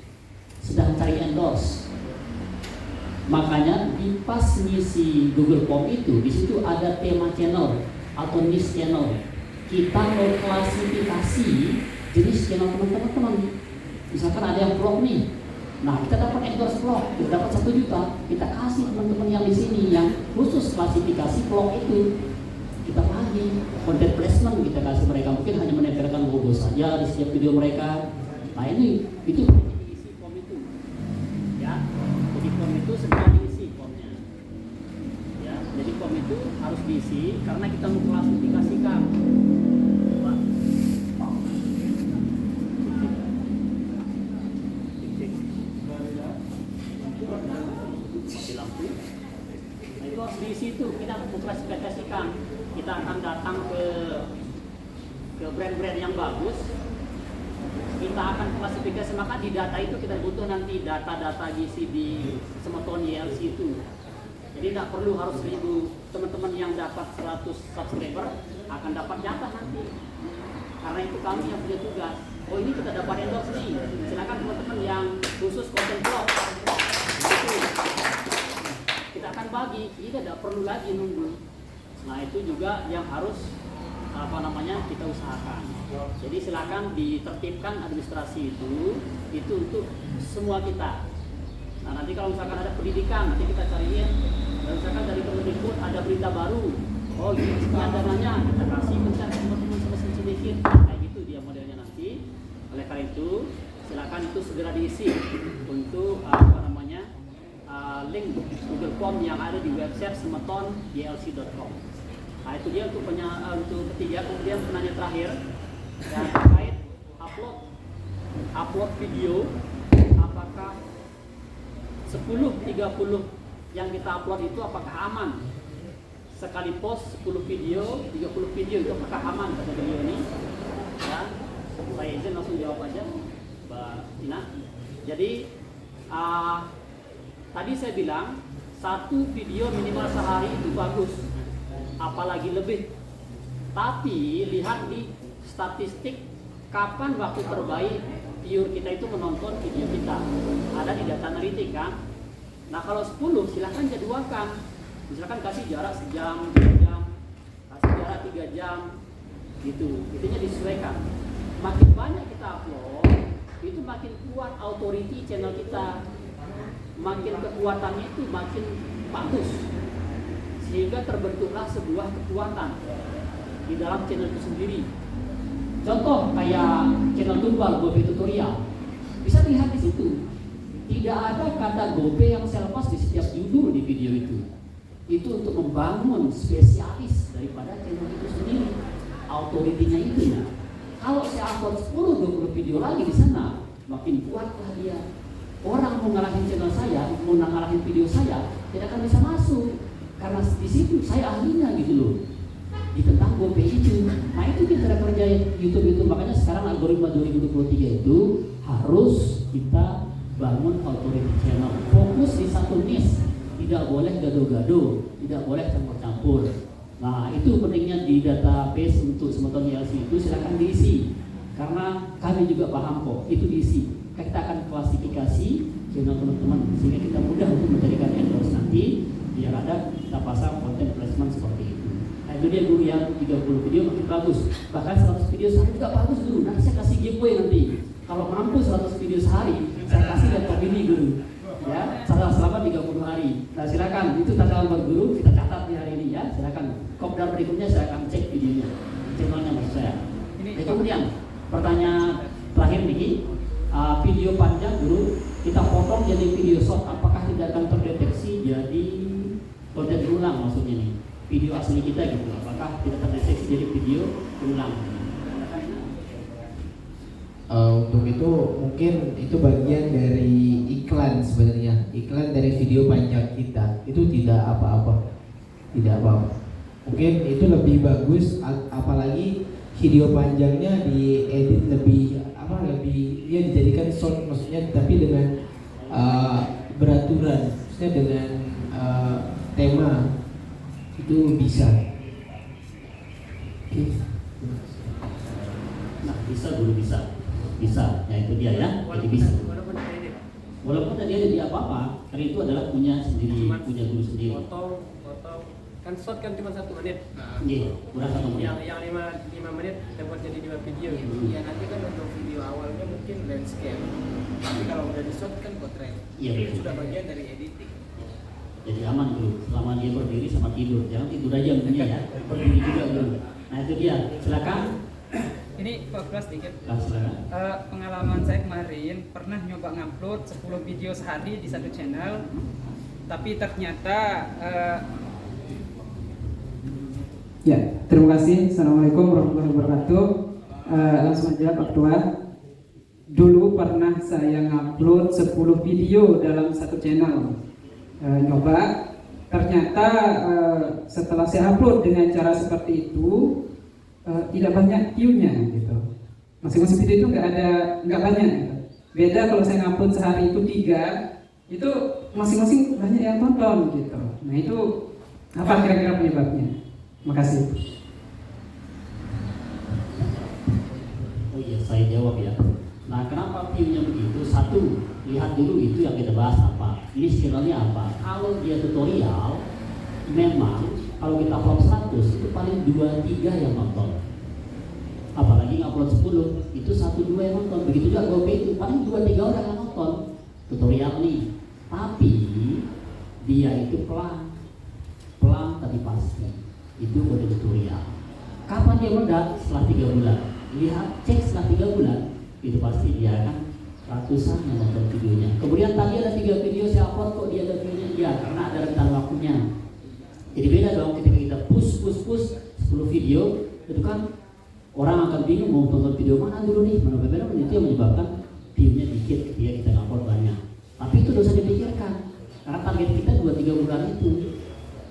sedang cari endorse. Makanya di pas ngisi Google Form itu, di situ ada tema channel atau niche channel. Kita mau klasifikasi jenis channel teman-teman. Misalkan ada yang vlog nih, nah kita dapat endorse vlog, kita dapat 1 juta, kita kasih teman-teman yang di sini yang khusus klasifikasi vlog itu. Kita bagi content placement, kita kasih mereka, mungkin hanya menempelkan logo saja di setiap video mereka. Nah itu diisi form itu, ya. Jadi form itu segera diisi formnya, ya. Jadi form itu harus diisi karena kita mau klasifikasikan. Di situ kita klasifikasikan, kita akan datang ke brand-brand yang bagus, kita akan klasifikasi. Maka di data itu kita butuh nanti data-data gizi di Semeton YLC itu. Jadi tidak perlu harus 1000 teman-teman yang dapat 100 subscriber akan dapat jatah nanti. Karena itu kami yang punya tugas. Oh ini kita dapat endorse nih, silakan teman-teman yang khusus konten vlog. Kita akan bagi, tidak perlu lagi nunggu. Nah itu juga yang harus kita usahakan. Jadi silakan ditertibkan administrasi itu untuk semua kita. Nah nanti kalau misalkan ada pendidikan, nanti kita cariin. Dan misalkan dari Kemendikbud ada berita baru, oh ini sekian dananya, kita kasih pencet teman-teman sedikit. Kayak gitu dia modelnya nanti. Oleh karena itu silakan itu segera diisi untuk link Google Form yang ada di website semeton.ylc.com. Nah itu dia untuk ketiga. Kemudian penanya terakhir yang terkait upload video, apakah 10-30 yang kita upload itu apakah aman? Sekali post 10 video, 30 video itu apakah aman pada video ini? Ya, saya izin langsung jawab aja, Mbak Ina. Jadi tadi saya bilang satu video minimal sehari itu bagus, apalagi lebih. Tapi lihat di statistik kapan waktu terbaik viewer kita itu menonton video kita. Ada di data analitik kan. Nah kalau 10 silahkan jadwalkan. Misalkan kasih jarak sejam, 2 jam, kasih jarak 3 jam, gitu. Itunya disesuaikan. Makin banyak kita upload, itu makin kuat authority channel kita. Makin kekuatannya itu makin bagus. Sehingga terbentuklah sebuah kekuatan di dalam channel itu sendiri. Contoh kayak channel Tumbal GoPay tutorial, bisa dilihat di situ. Tidak ada kata GoPay yang saya lepas di setiap judul di video itu. Itu untuk membangun spesialis daripada channel itu sendiri, autoritinya itu ya. Kalau saya upload 10-20 video lagi di sana, makin kuatlah dia. Orang mau ngalahin channel saya, mau ngalahin video saya, tidak akan bisa masuk karena di situ saya ahlinya gitu loh. Di tentang GoPay itu. Nah itu kita kerja YouTube itu, makanya sekarang algoritma 2023 itu harus kita bangun authority channel, fokus di satu niche, tidak boleh gado-gado, tidak boleh campur-campur. Nah itu pentingnya di database untuk Semeton YLC itu silakan diisi, karena kami juga paham kok itu diisi. Kita akan klasifikasi channel teman-teman sehingga kita mudah untuk mencarikan endorse nanti, biar ada kita pasang konten placement seperti itu. Nah itu dia guru, yang 30 video makin bagus, bahkan 100 video sehari juga bagus dulu. Nanti saya kasih giveaway nanti. Kalau mampu 100 video sehari, saya kasih laptop ini guru. Ya, selama 30 hari. Nah silakan, itu tanggal buat guru, kita catat di hari ini ya. Silakan. Kopdar berikutnya saya akan cek videonya, channelnya maksud saya. Kemudian pertanyaan terakhir nih, video panjang guru kita potong jadi video short, apakah tidak akan terdeteksi jadi konten berulang maksudnya nih? Video asli kita gitu, apakah tidak terdeteksi jadi video berulang? Untuk itu mungkin itu bagian dari iklan sebenarnya, iklan dari video panjang kita itu tidak apa-apa, mungkin itu lebih bagus, apalagi video panjangnya diedit lebih ya dijadikan short maksudnya, tapi dengan beraturan, maksudnya dengan tema itu bisa. Oke. Nah bisa dulu bisa, ya itu dia ya, jadi bisa. Walaupun tadi ada di apa-apa, karena itu adalah punya guru sendiri. Potong, kan short kan cuma 1 menit. Iya, kurang 1 menit. Yang 5 menit dapat jadi 2 video. Ya nanti kan untuk video awalnya mungkin landscape, tapi kalau udah di short kan potret. Iya betul. Sudah bagian dari editing. Jadi aman dulu, selama dia berdiri sama tidur, jangan tidur aja mungkin ya, berdiri juga dulu. Nah itu dia, silakan. Ini Pak Kelas dikit. Silakan. Pengalaman saya kemarin pernah nyoba ngupload 10 video sehari di satu channel, tapi ternyata ya, terima kasih. Assalamualaikum warahmatullahi wabarakatuh. Langsung aja Pak Ketua. Dulu pernah saya ngupload 10 video dalam satu channel. Nyoba, ternyata setelah saya upload dengan cara seperti itu tidak banyak view-nya gitu. Masing-masing video itu nggak banyak gitu. Beda kalau saya ngupload sehari itu 3, itu masing-masing banyak yang tonton gitu. Nah itu apa kira-kira penyebabnya? Makasih. Oh iya, saya jawab ya. Nah kenapa view-nya begitu? Satu, lihat dulu itu yang kita bahas apa, ini channelnya apa. Kalau dia tutorial, memang kalau kita upload 100 itu paling 2-3 yang nonton. Apalagi ngupload 10 itu 1-2 yang nonton. Begitu juga GoPay itu paling 2-3 orang yang nonton tutorial nih. Tapi dia itu pelan tapi pasti. Itu kode tutorial. Kapan dia meledak? Setelah 3 bulan. Lihat, cek setelah 3 bulan, itu pasti dia akan ratusan yang nonton videonya. Kemudian tadi ada 3 video saya upload, kok dia ada videonya? Ya karena ada rentan waktunya. Jadi beda dong ketika kita push 10 video, itu kan orang akan bingung mau tonton video mana dulu nih, mana berbeda, itu yang menyebabkan view-nya dikit ketika kita upload banyak. Tapi itu dosa dipikirkan, karena target kita 2-3 bulan itu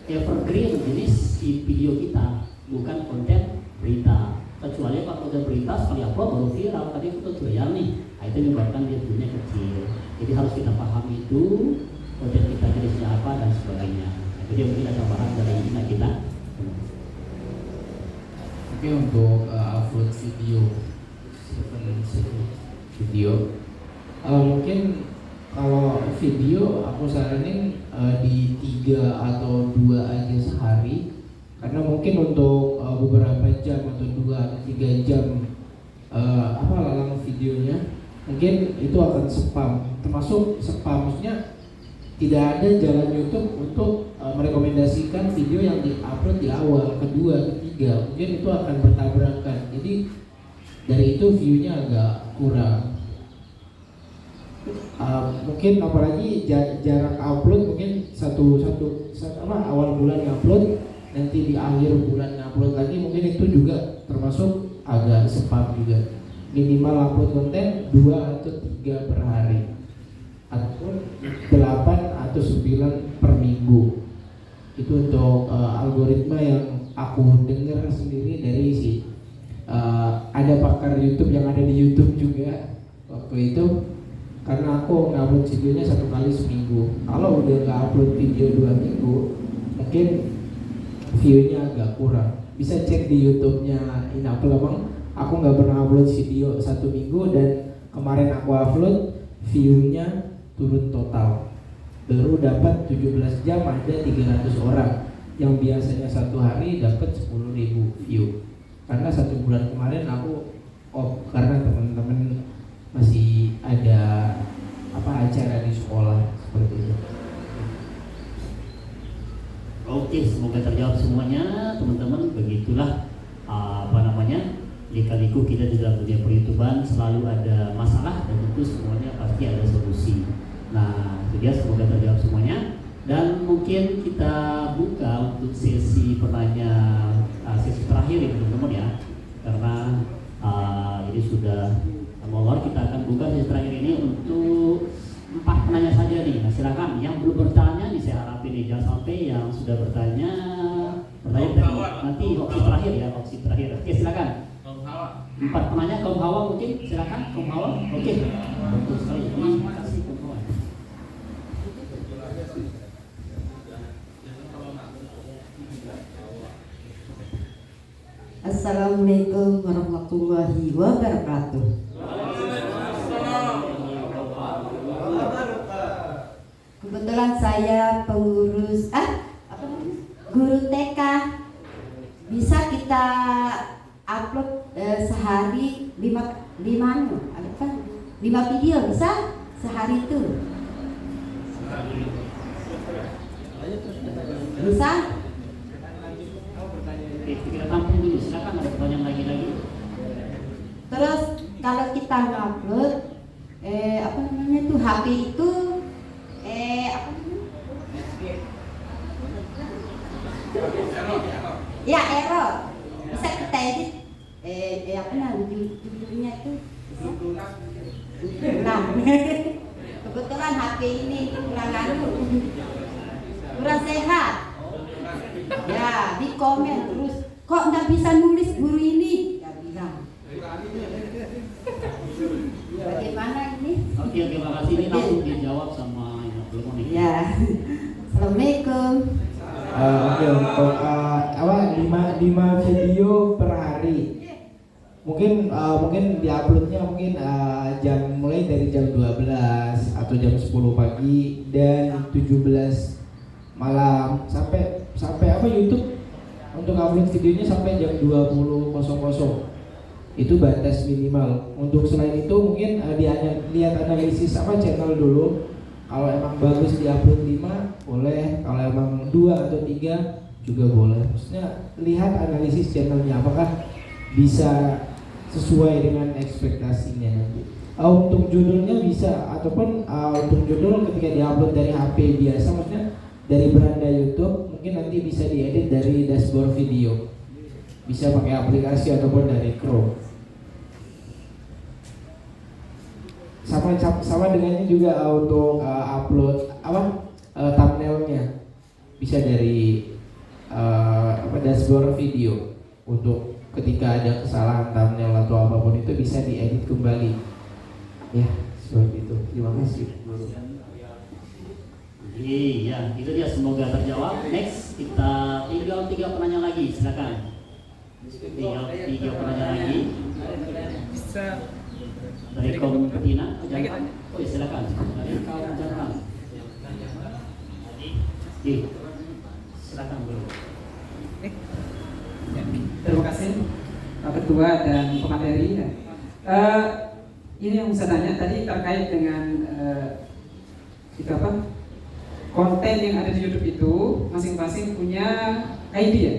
evergreen jenis si video kita, bukan konten berita. Kecuali kalau konten berita sekali upload baru viral, tadi itu tutorial nih, nah, itu itu menyebabkan dia view-nya kecil. Jadi harus kita pahami itu konten kita jenisnya apa dan sebagainya. Itu dia mungkin ada tambahan dari kita. Oke, untuk upload video, mungkin kalau video aku saranin di 3 atau 2 aja sehari, karena mungkin untuk beberapa jam atau 2 atau 3 jam lalang videonya mungkin itu akan spam, termasuk spam maksudnya tidak ada jalan YouTube untuk merekomendasikan video yang diupload di awal, kedua, ketiga, mungkin itu akan bertabrakan. Jadi dari itu view-nya agak kurang. Mungkin apalagi jarak upload mungkin awal bulan upload, nanti di akhir bulan upload lagi, mungkin itu juga termasuk agak spam juga. Minimal upload konten 2 atau 3 per hari, ataupun 8 atau 9 per minggu. Itu untuk algoritma yang aku dengar sendiri dari ada pakar YouTube yang ada di YouTube juga waktu itu, karena aku ngupload videonya 1 kali seminggu. Kalau udah nggak upload video 2 minggu, mungkin view-nya agak kurang. Bisa cek di YouTube-nya Inapel Abang. Aku nggak pernah upload video 1 minggu, dan kemarin aku upload view-nya turun total. Baru dapat 17 jam ada 300 orang, yang biasanya 1 hari dapat 10.000 view. Karena 1 bulan kemarin aku karena teman-teman masih ada acara di sekolah seperti itu. Oke, semoga terjawab semuanya teman-teman. Begitulah lika-liku kita di dalam dunia per-YouTubean, selalu ada masalah dan tentu semuanya pasti ada solusi. Nah, itu dia, semoga terjawab semuanya. Dan mungkin kita buka untuk sesi sesi terakhir ya teman-teman ya, karena ini sudah molor. Kita akan buka sesi terakhir ini untuk 4 penanya saja nih. Nah, silakan yang belum bertanya nih, saya harapin nih jangan sampai yang sudah bertanya nanti opsi terakhir ya, opsi terakhir. Oke, silakan. 4 penanya, kaum hawa mungkin, silakan kaum hawa. Oke, betul sekali. Terima kasih kaum hawa. Assalamualaikum warahmatullahi wabarakatuh. Kebetulan saya pengurus guru TK. Bisa kita upload sehari 5 video bisa sehari itu? Bisa? Kita tampung dulu, silakan ada pertanyaan lagi. Terus kalau kita ngupload HP itu ya error, bisa kita edit judulnya itu kebetulan HP ini kurang sehat ya, di komen terus kok nggak bisa nulis guru ini, nggak bilang bagaimana ini. Oke, terima kasih. Ini langsung dijawab sama yang belum nih ya. Assalamualaikum. Oke, untuk 5 video per hari. Mungkin diuploadnya mulai dari jam 12 atau jam 10 pagi dan 17 malam sampai YouTube untuk upload videonya sampai jam 20.00. Itu batas minimal. Untuk selain itu mungkin lihat analisis channel dulu. Kalau emang bagus diupload 5 boleh, kalau emang 2 atau 3 juga boleh. Maksudnya lihat analisis channelnya apakah bisa sesuai dengan ekspektasinya. Untuk judulnya bisa, ataupun untuk judul ketika diupload dari HP biasa, maksudnya dari beranda YouTube, mungkin nanti bisa diedit dari dashboard video. Bisa pakai aplikasi ataupun dari Chrome. Sama dengannya juga untuk upload thumbnailnya bisa dari dashboard video. Untuk ketika ada kesalahan thumbnail atau apapun itu bisa diedit kembali. Ya, seperti itu. Terima kasih, Guru. Iya, itu dia, semoga terjawab. Next, kita tinggal 3 penanya lagi, silakan. Tinggal 3 penanya lagi. Bisa Dari kaum Tina, jangan. Oh ya, silakan. Dari kaum jangan. Silakan Guru. Terima kasih Pak Ketua dan pemateri. Ini yang saya tanya tadi terkait dengan itu apa? Konten yang ada di YouTube itu masing-masing punya ID ya.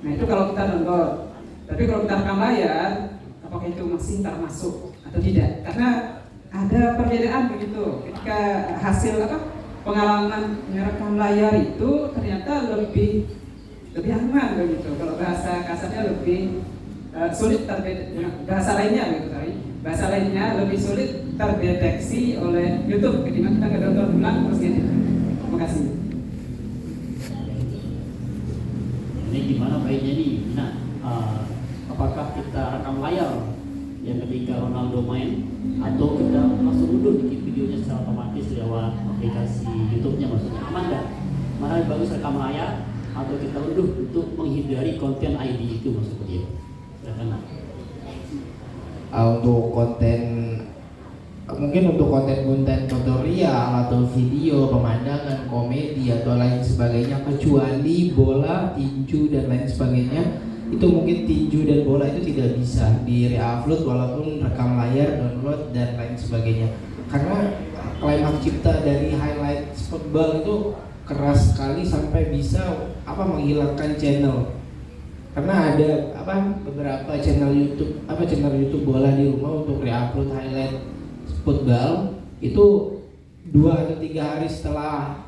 Nah itu kalau kita download. Tapi kalau kita rekam layar, apakah itu masih termasuk atau tidak? Karena ada perbedaan begitu. Ketika hasil apa pengalaman merekam layar itu ternyata lebih aman begitu. Kalau bahasa kasarnya lebih sulit bahasa lainnya begitu, bahasa lainnya lebih sulit terdeteksi oleh YouTube ketimbang kita ngedownload ulang terus ngedit. Terima kasih. Ini gimana baiknya nih? Nah, apakah kita rekam layar yang ketika Ronaldo main atau kita langsung unduh videonya secara otomatis lewat aplikasi YouTube-nya, maksudnya aman nggak? Mana yang bagus rekam layar atau kita unduh untuk menghindari konten ID itu maksudnya? Silakan. Untuk konten, mungkin untuk konten-konten tutorial atau video pemandangan komedi atau lain sebagainya, kecuali bola, tinju dan lain sebagainya, itu mungkin tinju dan bola itu tidak bisa di re-upload walaupun rekam layar, download dan lain sebagainya, karena klaim hak cipta dari highlight football itu keras sekali sampai bisa menghilangkan channel. Karena ada beberapa channel YouTube bola di rumah untuk re-upload highlight football itu 2 atau 3 hari setelah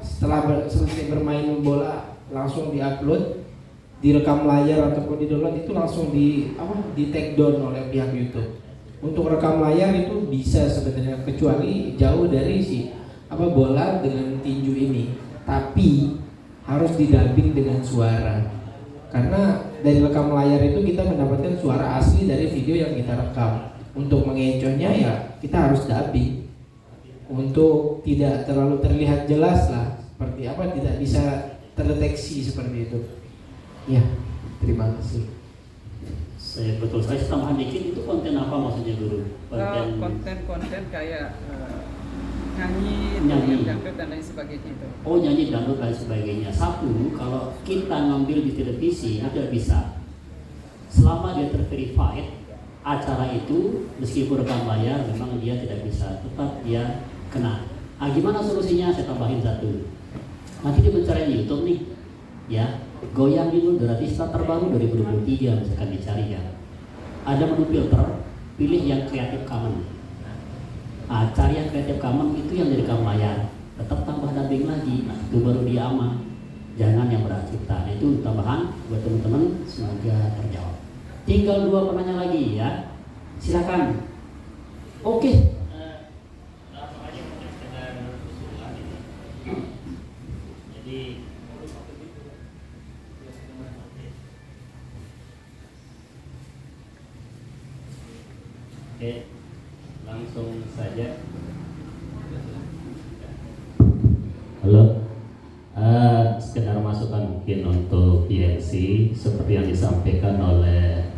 selesai bermain bola langsung di-upload, direkam layar ataupun di-download itu langsung di take down oleh pihak YouTube. Untuk rekam layar itu bisa sebenarnya, kecuali jauh dari bola dengan tinju ini, tapi harus didubbing dengan suara. Karena dari rekam layar itu kita mendapatkan suara asli dari video yang kita rekam. Untuk mengecohnya ya kita harus dubbing untuk tidak terlalu terlihat jelas lah, seperti tidak bisa terdeteksi seperti itu. Ya, terima kasih. Saya tambahan dikit, itu konten apa maksudnya Guru? Konten kayak nyanyi, dangdut dan lain sebagainya itu. Oh, nyanyi, dangdut dan sebagainya. Satu, kalau kita ngambil di televisi itu tidak bisa. Selama dia terverified, acara itu meskipun rekam layar memang dia tidak bisa, tetap dia kena. Gimana solusinya? Saya tambahin satu. Nanti di pencarian YouTube nih, ya, goyang dulu Duratista terbaru 2023 misalkan dicari ya. Ada menu filter, pilih yang Creative Commons. Cari yang Creative Commons itu yang direkam layar, tetap tambah dubbing lagi, nah itu baru dia aman. Jangan yang berhak cipta. Nah, itu tambahan buat teman-teman, semoga terjawab. Tinggal 2 penanya lagi ya, silakan. Oke. Langsung aja mungkin dengan usulan ini. Jadi oke, langsung saja. Halo, sekedar masukan mungkin untuk ILC seperti yang disampaikan oleh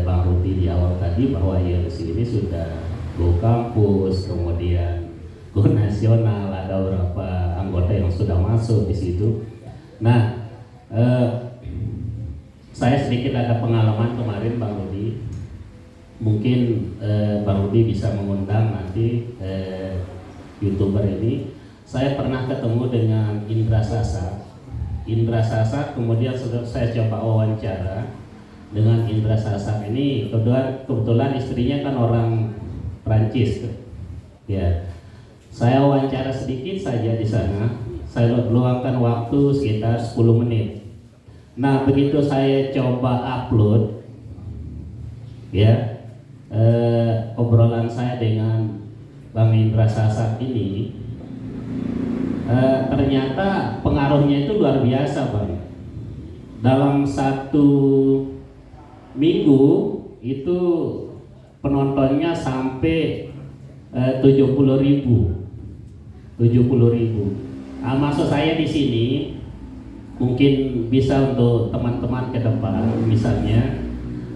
Bang Rudi di awal tadi, bahwa ILC ini sudah go kampus, kemudian go nasional, ada beberapa anggota yang sudah masuk di situ. Nah, saya sedikit ada pengalaman kemarin Bang Rudi. Mungkin Bang Rudi bisa mengundang nanti YouTuber ini. Saya pernah ketemu dengan Indra Sasa, kemudian saya coba wawancara dengan Indra Sasa ini. Kebetulan istrinya kan orang Prancis, ya. Saya wawancara sedikit saja di sana. Saya luangkan waktu sekitar 10 menit. Nah, begitu saya coba upload, ya, obrolan saya dengan Bang Indra Sasa ini, ternyata pengaruhnya itu luar biasa, Bang. Dalam 1 minggu itu penontonnya sampai 70.000. Nah, maksud saya di sini mungkin bisa untuk teman-teman ke depan, misalnya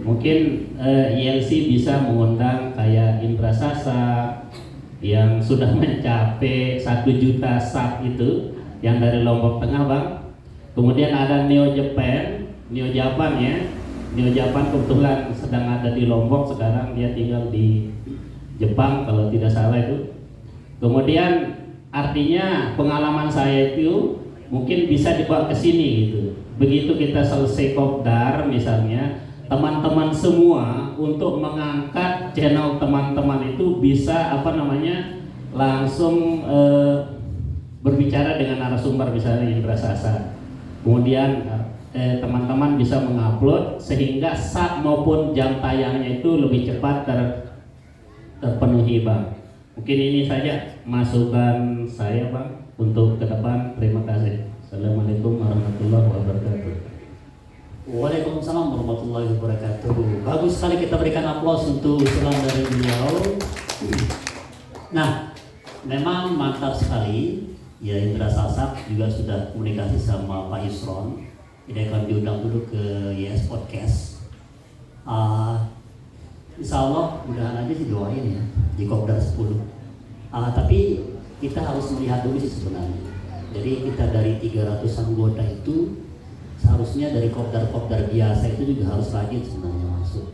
mungkin ILC bisa mengundang kayak Indra Sasa yang sudah mencapai 1 juta sub itu, yang dari Lombok Tengah, Bang. Kemudian ada Neo Japan ya. Neo Japan kebetulan sedang ada di Lombok sekarang, dia tinggal di Jepang kalau tidak salah itu. Kemudian artinya pengalaman saya itu mungkin bisa dibawa ke sini gitu. Begitu kita selesai kopdar misalnya, teman-teman semua untuk mengangkat channel teman-teman itu bisa langsung berbicara dengan narasumber misalnya Indra Sasa. Kemudian teman-teman bisa mengupload sehingga sub maupun jam tayangnya itu lebih cepat terpenuhi, Bang. Mungkin ini saja masukan saya, Bang, untuk ke depan. Terima kasih. Assalamualaikum warahmatullahi wabarakatuh. Waalaikumsalam warahmatullahi wabarakatuh. Bagus sekali, kita berikan aplaus untuk usulan dari beliau. Nah, memang mantap sekali. Ya, Indra Sasa juga sudah komunikasi sama Pak Yusron. Jadi akan diundang dulu ke YS Podcast. Insya Allah mudahan aja sih doain ya di Kopdar 10. Tapi kita harus melihat dulu sih sebenarnya. Jadi kita dari 300 anggota itu seharusnya dari kopdar biasa itu juga harus rajin sebenarnya masuk.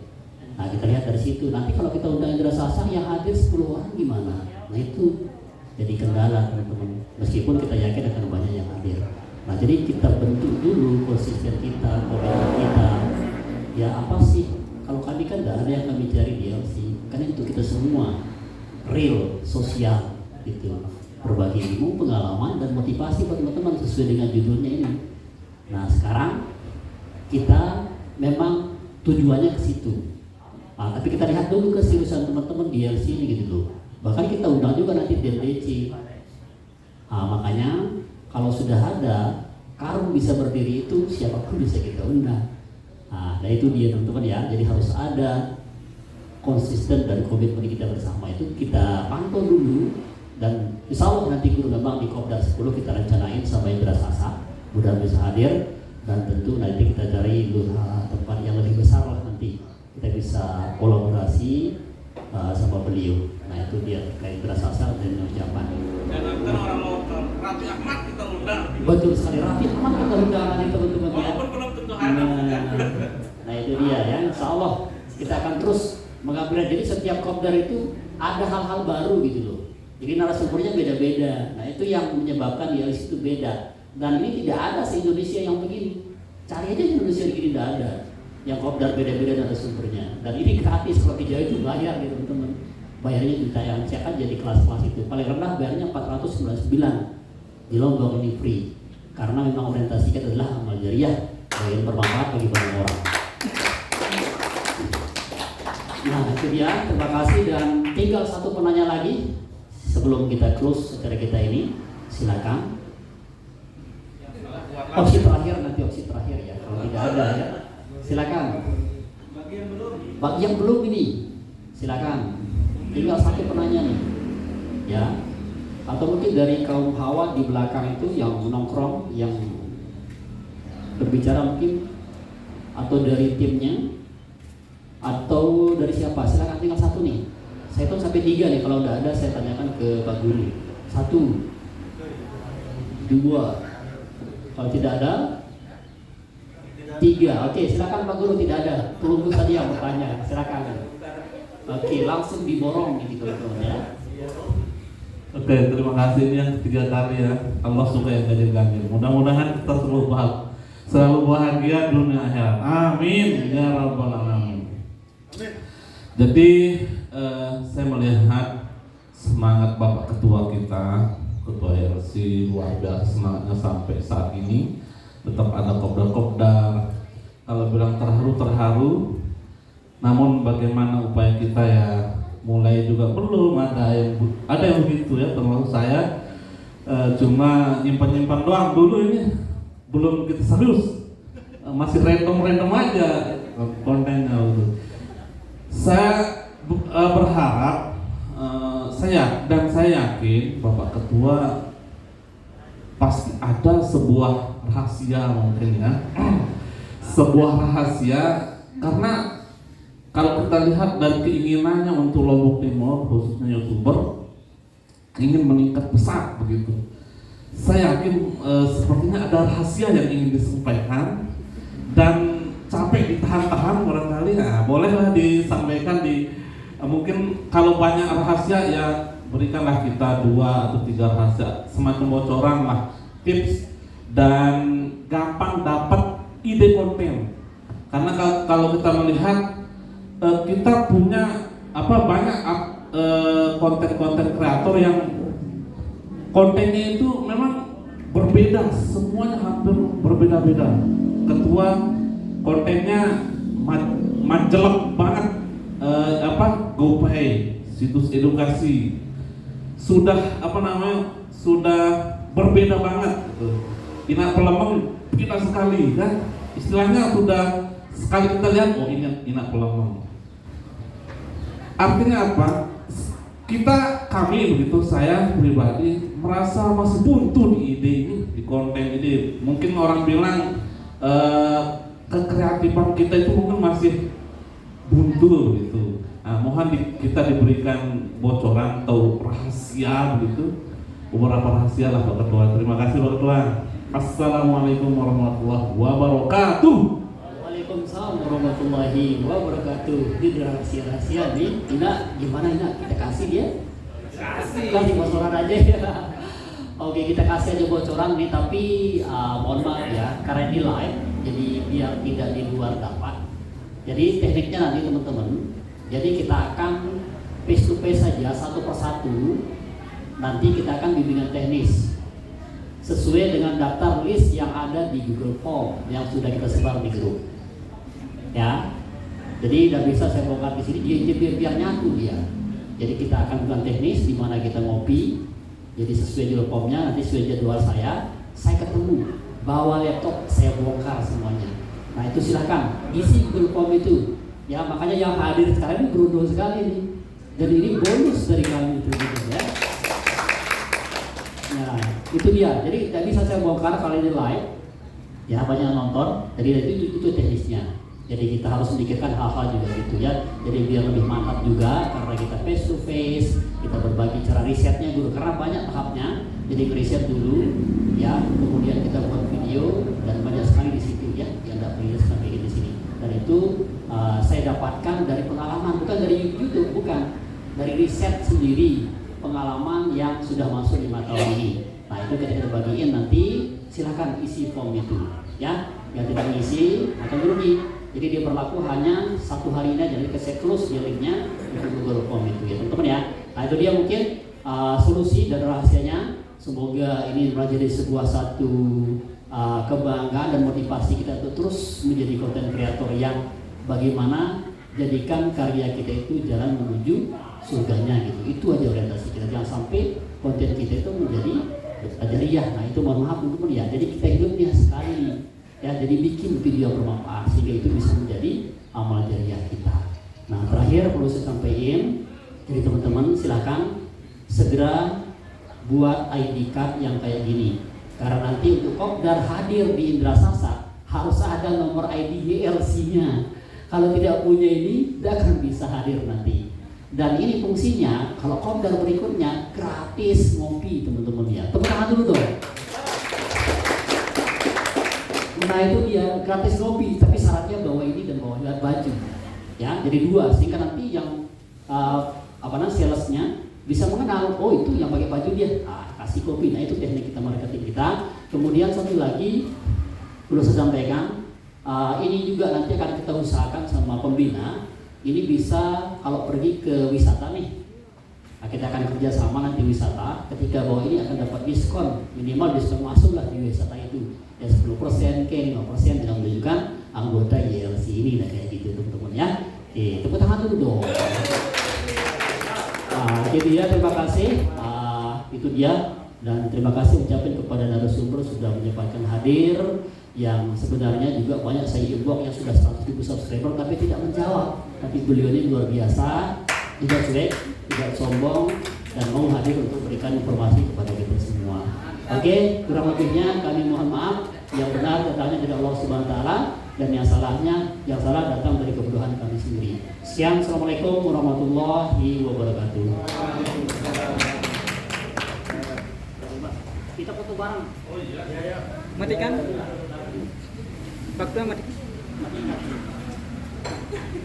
Nah, kita lihat dari situ. Nanti kalau kita undang Indra Sasa yang hadir 10 orang gimana? Nah, itu jadi kendala, teman-teman. Meskipun kita yakin akan banyak yang hadir. Nah, jadi kita bentuk dulu konsisten kita, komitmen kita. Ya apa sih? Kalau kami kan tidak ada yang kami cari di LC. Kan itu kita semua real, sosial gitu. Berbagi ilmu, pengalaman dan motivasi buat teman-teman sesuai dengan judulnya ini. Nah, sekarang kita memang tujuannya ke situ. Nah, tapi kita lihat dulu keseriusan teman-teman di LC ini gitu loh. Bahkan kita undang juga nanti DLDC. Nah, makanya kalau sudah ada karung bisa berdiri itu siapapun bisa kita undang. Nah, itu dia teman-teman ya. Jadi harus ada konsisten dan komitmen kita bersama itu kita pantau dulu. Dan insya Allah nanti guru memang di Kopdar 10 kita rencanain sama Indra Sasa, mudah bisa hadir. Dan tentu nanti kita cari tempat yang lebih besar lah, nanti kita bisa kolaborasi sama beliau. Nah, itu dia terkait Indra Sasa dan ucapan. Dan nanti orang mau Raffi Ahmad kita undang. Betul sekali, Raffi Ahmad kita undang nanti teman-teman ya. Walaupun belum tentu hadir. Nah, itu dia ya. Insya Allah kita akan terus mengambil. Jadi setiap kopdar itu ada hal-hal baru gitu loh. Jadi narasumbernya beda-beda. Nah, itu yang menyebabkan ya itu beda. Dan ini tidak ada se-Indonesia yang begini. Cari aja di Indonesia begini, tidak ada. Yang kopdar beda-beda narasumbernya. Dan ini gratis, kalau di Jawa itu bayar gitu teman-teman. Bayarnya ditayang kan jadi kelas-kelas itu. Paling rendah bayarnya 499. Di Lombok ini free. Karena memang orientasi kita adalah amal jariah yang bermanfaat bagi banyak orang. Nah, itu dia. Terima kasih dan tinggal satu penanya lagi sebelum kita close acara kita ini. Silakan. Opsi terakhir nanti opsi terakhir ya. Kalau tidak ada ya. Silakan. Bagi yang belum ini, silakan. Tinggal satu penanya nih. Ya. Atau mungkin dari kaum hawa di belakang itu yang nongkrong, yang berbicara mungkin, atau dari timnya, atau dari siapa? Silakan, tinggal satu nih. Saya hitung sampai 3 nih. Kalau udah ada saya tanyakan ke Pak Guru. 1, 2. Kalau tidak ada 3. Oke, silakan Pak Guru. Tidak ada. Tunggu saja yang bertanya. Silakan. Oke, langsung diborong gitu teman-teman ya. Oke, terima kasih. Ini yang ketiga kali ya. Allah suka yang ganjil-ganjil. Mudah-mudahan kita selalu bahagia dunia akhirat. Amin ya rabbal alamin. Jadi saya melihat semangat Bapak Ketua kita, Ketua LC, luar biasa semangatnya sampai saat ini. Tetap ada kopdar-kopdar. Kalau bilang terharu, namun bagaimana upaya kita ya mulai juga belum ada yang begitu ya, termasuk saya cuma nyimpan doang dulu, ini belum kita serius, masih random aja kontennya gitu. Saya berharap, saya yakin Bapak Ketua pasti ada sebuah rahasia mungkin ya, sebuah rahasia, karena kalau kita lihat dari keinginannya untuk Lombok Timur khususnya YouTuber ingin meningkat pesat begitu. Saya yakin sepertinya ada rahasia yang ingin disampaikan dan capek ditahan-tahan barangkali. Nah, bolehlah disampaikan mungkin kalau banyak rahasia ya berikanlah kita 2 atau 3 rahasia, semacam bocoran lah, tips dan gampang dapat ide konten. Karena kalau kita melihat kita punya banyak konten-konten kreator yang kontennya itu memang berbeda, semuanya hampir berbeda-beda. Ketua kontennya majelek banget, GoPay, situs edukasi sudah sudah berbeda banget. Ina Pelemeng kita sekali kan, istilahnya sudah sekali kita lihat ini Ina Pelemeng. Artinya apa? Kami begitu, saya pribadi merasa masih buntu di ide ini, di konten ini. Mungkin orang bilang kekreatifan kita itu mungkin masih buntu begitu. Nah, mohon kita diberikan bocoran atau rahasia begitu, beberapa rahasia lah Pak Ketua. Terima kasih Pak Ketua. Assalamualaikum warahmatullahi wabarakatuh. Waalaikumsalam warahmatullahi wabarakatuh. Ini rahasia-rahasia nih. Gimana kita kasih dia? Kasih bocoran aja ya. Oke, kita kasih aja bocoran nih, tapi mohon maaf ya, karena ini live, jadi biar tidak di luar dapat. Jadi tekniknya nanti teman-teman, jadi kita akan face to face saja satu persatu. Nanti kita akan bimbingan teknis sesuai dengan daftar list yang ada di Google Form yang sudah kita sebar di grup. Ya, jadi tidak bisa saya bongkar di sini, biar nyatu dia. Jadi kita akan bimbingan teknis di mana kita ngopi. Jadi sesuai Google Formnya, nanti sesuai jadwal saya ketemu, bawa laptop, saya bongkar semuanya. Nah itu silahkan isi Google Form itu. Ya makanya yang hadir sekarang ini beruntung sekali nih. Dan ini bonus dari kami itu gitu ya. Nah itu dia. Jadi tidak bisa saya bongkar kalau ini live. Ya banyak yang nonton. Jadi itu teknisnya. Jadi kita harus memikirkan hal-hal juga gitu ya. Jadi biar lebih mantap juga karena kita face to face, kita berbagi cara risetnya dulu karena banyak tahapnya. Jadi riset dulu, ya. Kemudian kita buat video dan banyak sekali di situ ya yang tidak perlu sampai di sini. Dan itu saya dapatkan dari pengalaman, bukan dari YouTube, bukan dari riset sendiri, pengalaman yang sudah masuk 5 tahun ini. Nah itu kita bagiin nanti, silakan isi form itu, ya. Yang tidak mengisi akan rugi. Jadi dia berlaku hanya 1 hari ini aja, jadi saya close dia linknya untuk Google Form itu ya teman-teman ya. Nah itu dia mungkin solusi dan rahasianya. Semoga ini menjadi sebuah satu kebanggaan dan motivasi kita untuk terus menjadi konten kreator yang bagaimana jadikan karya kita itu jalan menuju surganya gitu. Itu aja orientasi kita, jangan sampai konten kita itu menjadi jariah. Nah itu mohon maaf teman-teman ya. Jadi kita hidupnya sekali. Ya, jadi bikin video bermanfaat sehingga itu bisa menjadi amal jariah kita. Nah, terakhir perlu saya sampaikan, jadi teman-teman silakan segera buat ID card yang kayak gini. Karena nanti untuk Kopdar hadir di Indra Sasa harus ada nomor ID YLC-nya. Kalau tidak punya ini, tidak akan bisa hadir nanti. Dan ini fungsinya, kalau Kopdar berikutnya gratis ngopi teman-teman ya. Tepuk tangan dulu dong. Nah itu dia gratis ngopi, tapi syaratnya bawa ini dan bawa baju, ya. Jadi 2, sehingga nanti yang salesnya bisa mengenal, oh itu yang pakai baju dia, kasih kopi. Nah itu teknik kita marketing kita. Kemudian satu lagi perlu saya sampaikan, ini juga nanti akan kita usahakan sama pembina. Ini bisa kalau pergi ke wisata nih, nah, kita akan kerjasama nanti wisata. Ketika bawa ini akan dapat diskon, minimal diskon masuk lah di wisata itu. Ya 10%, ke 5% dengan menunjukkan anggota YLC ini, nah kayak gitu teman-teman ya. Tepuk tangan dulu dong. Itu dia, terima kasih. Itu dia, dan terima kasih ucapin kepada narasumber sudah menyempatkan hadir. Yang sebenarnya juga banyak saya inbox yang sudah 100.000 subscriber tapi tidak menjawab. Tapi beliau ini luar biasa. tidak cuek, tidak sombong, dan mau hadir untuk berikan informasi kepada kita semua. Oke, kurang lebihnya kami mohon maaf. Yang benar datangnya dari Allah Subhanahu Wa Taala, dan yang salah datang dari kebodohan kami sendiri. Sekian, assalamualaikum warahmatullahi wabarakatuh. Kita foto bareng. Oh iya. Matikan. Waktu matikan.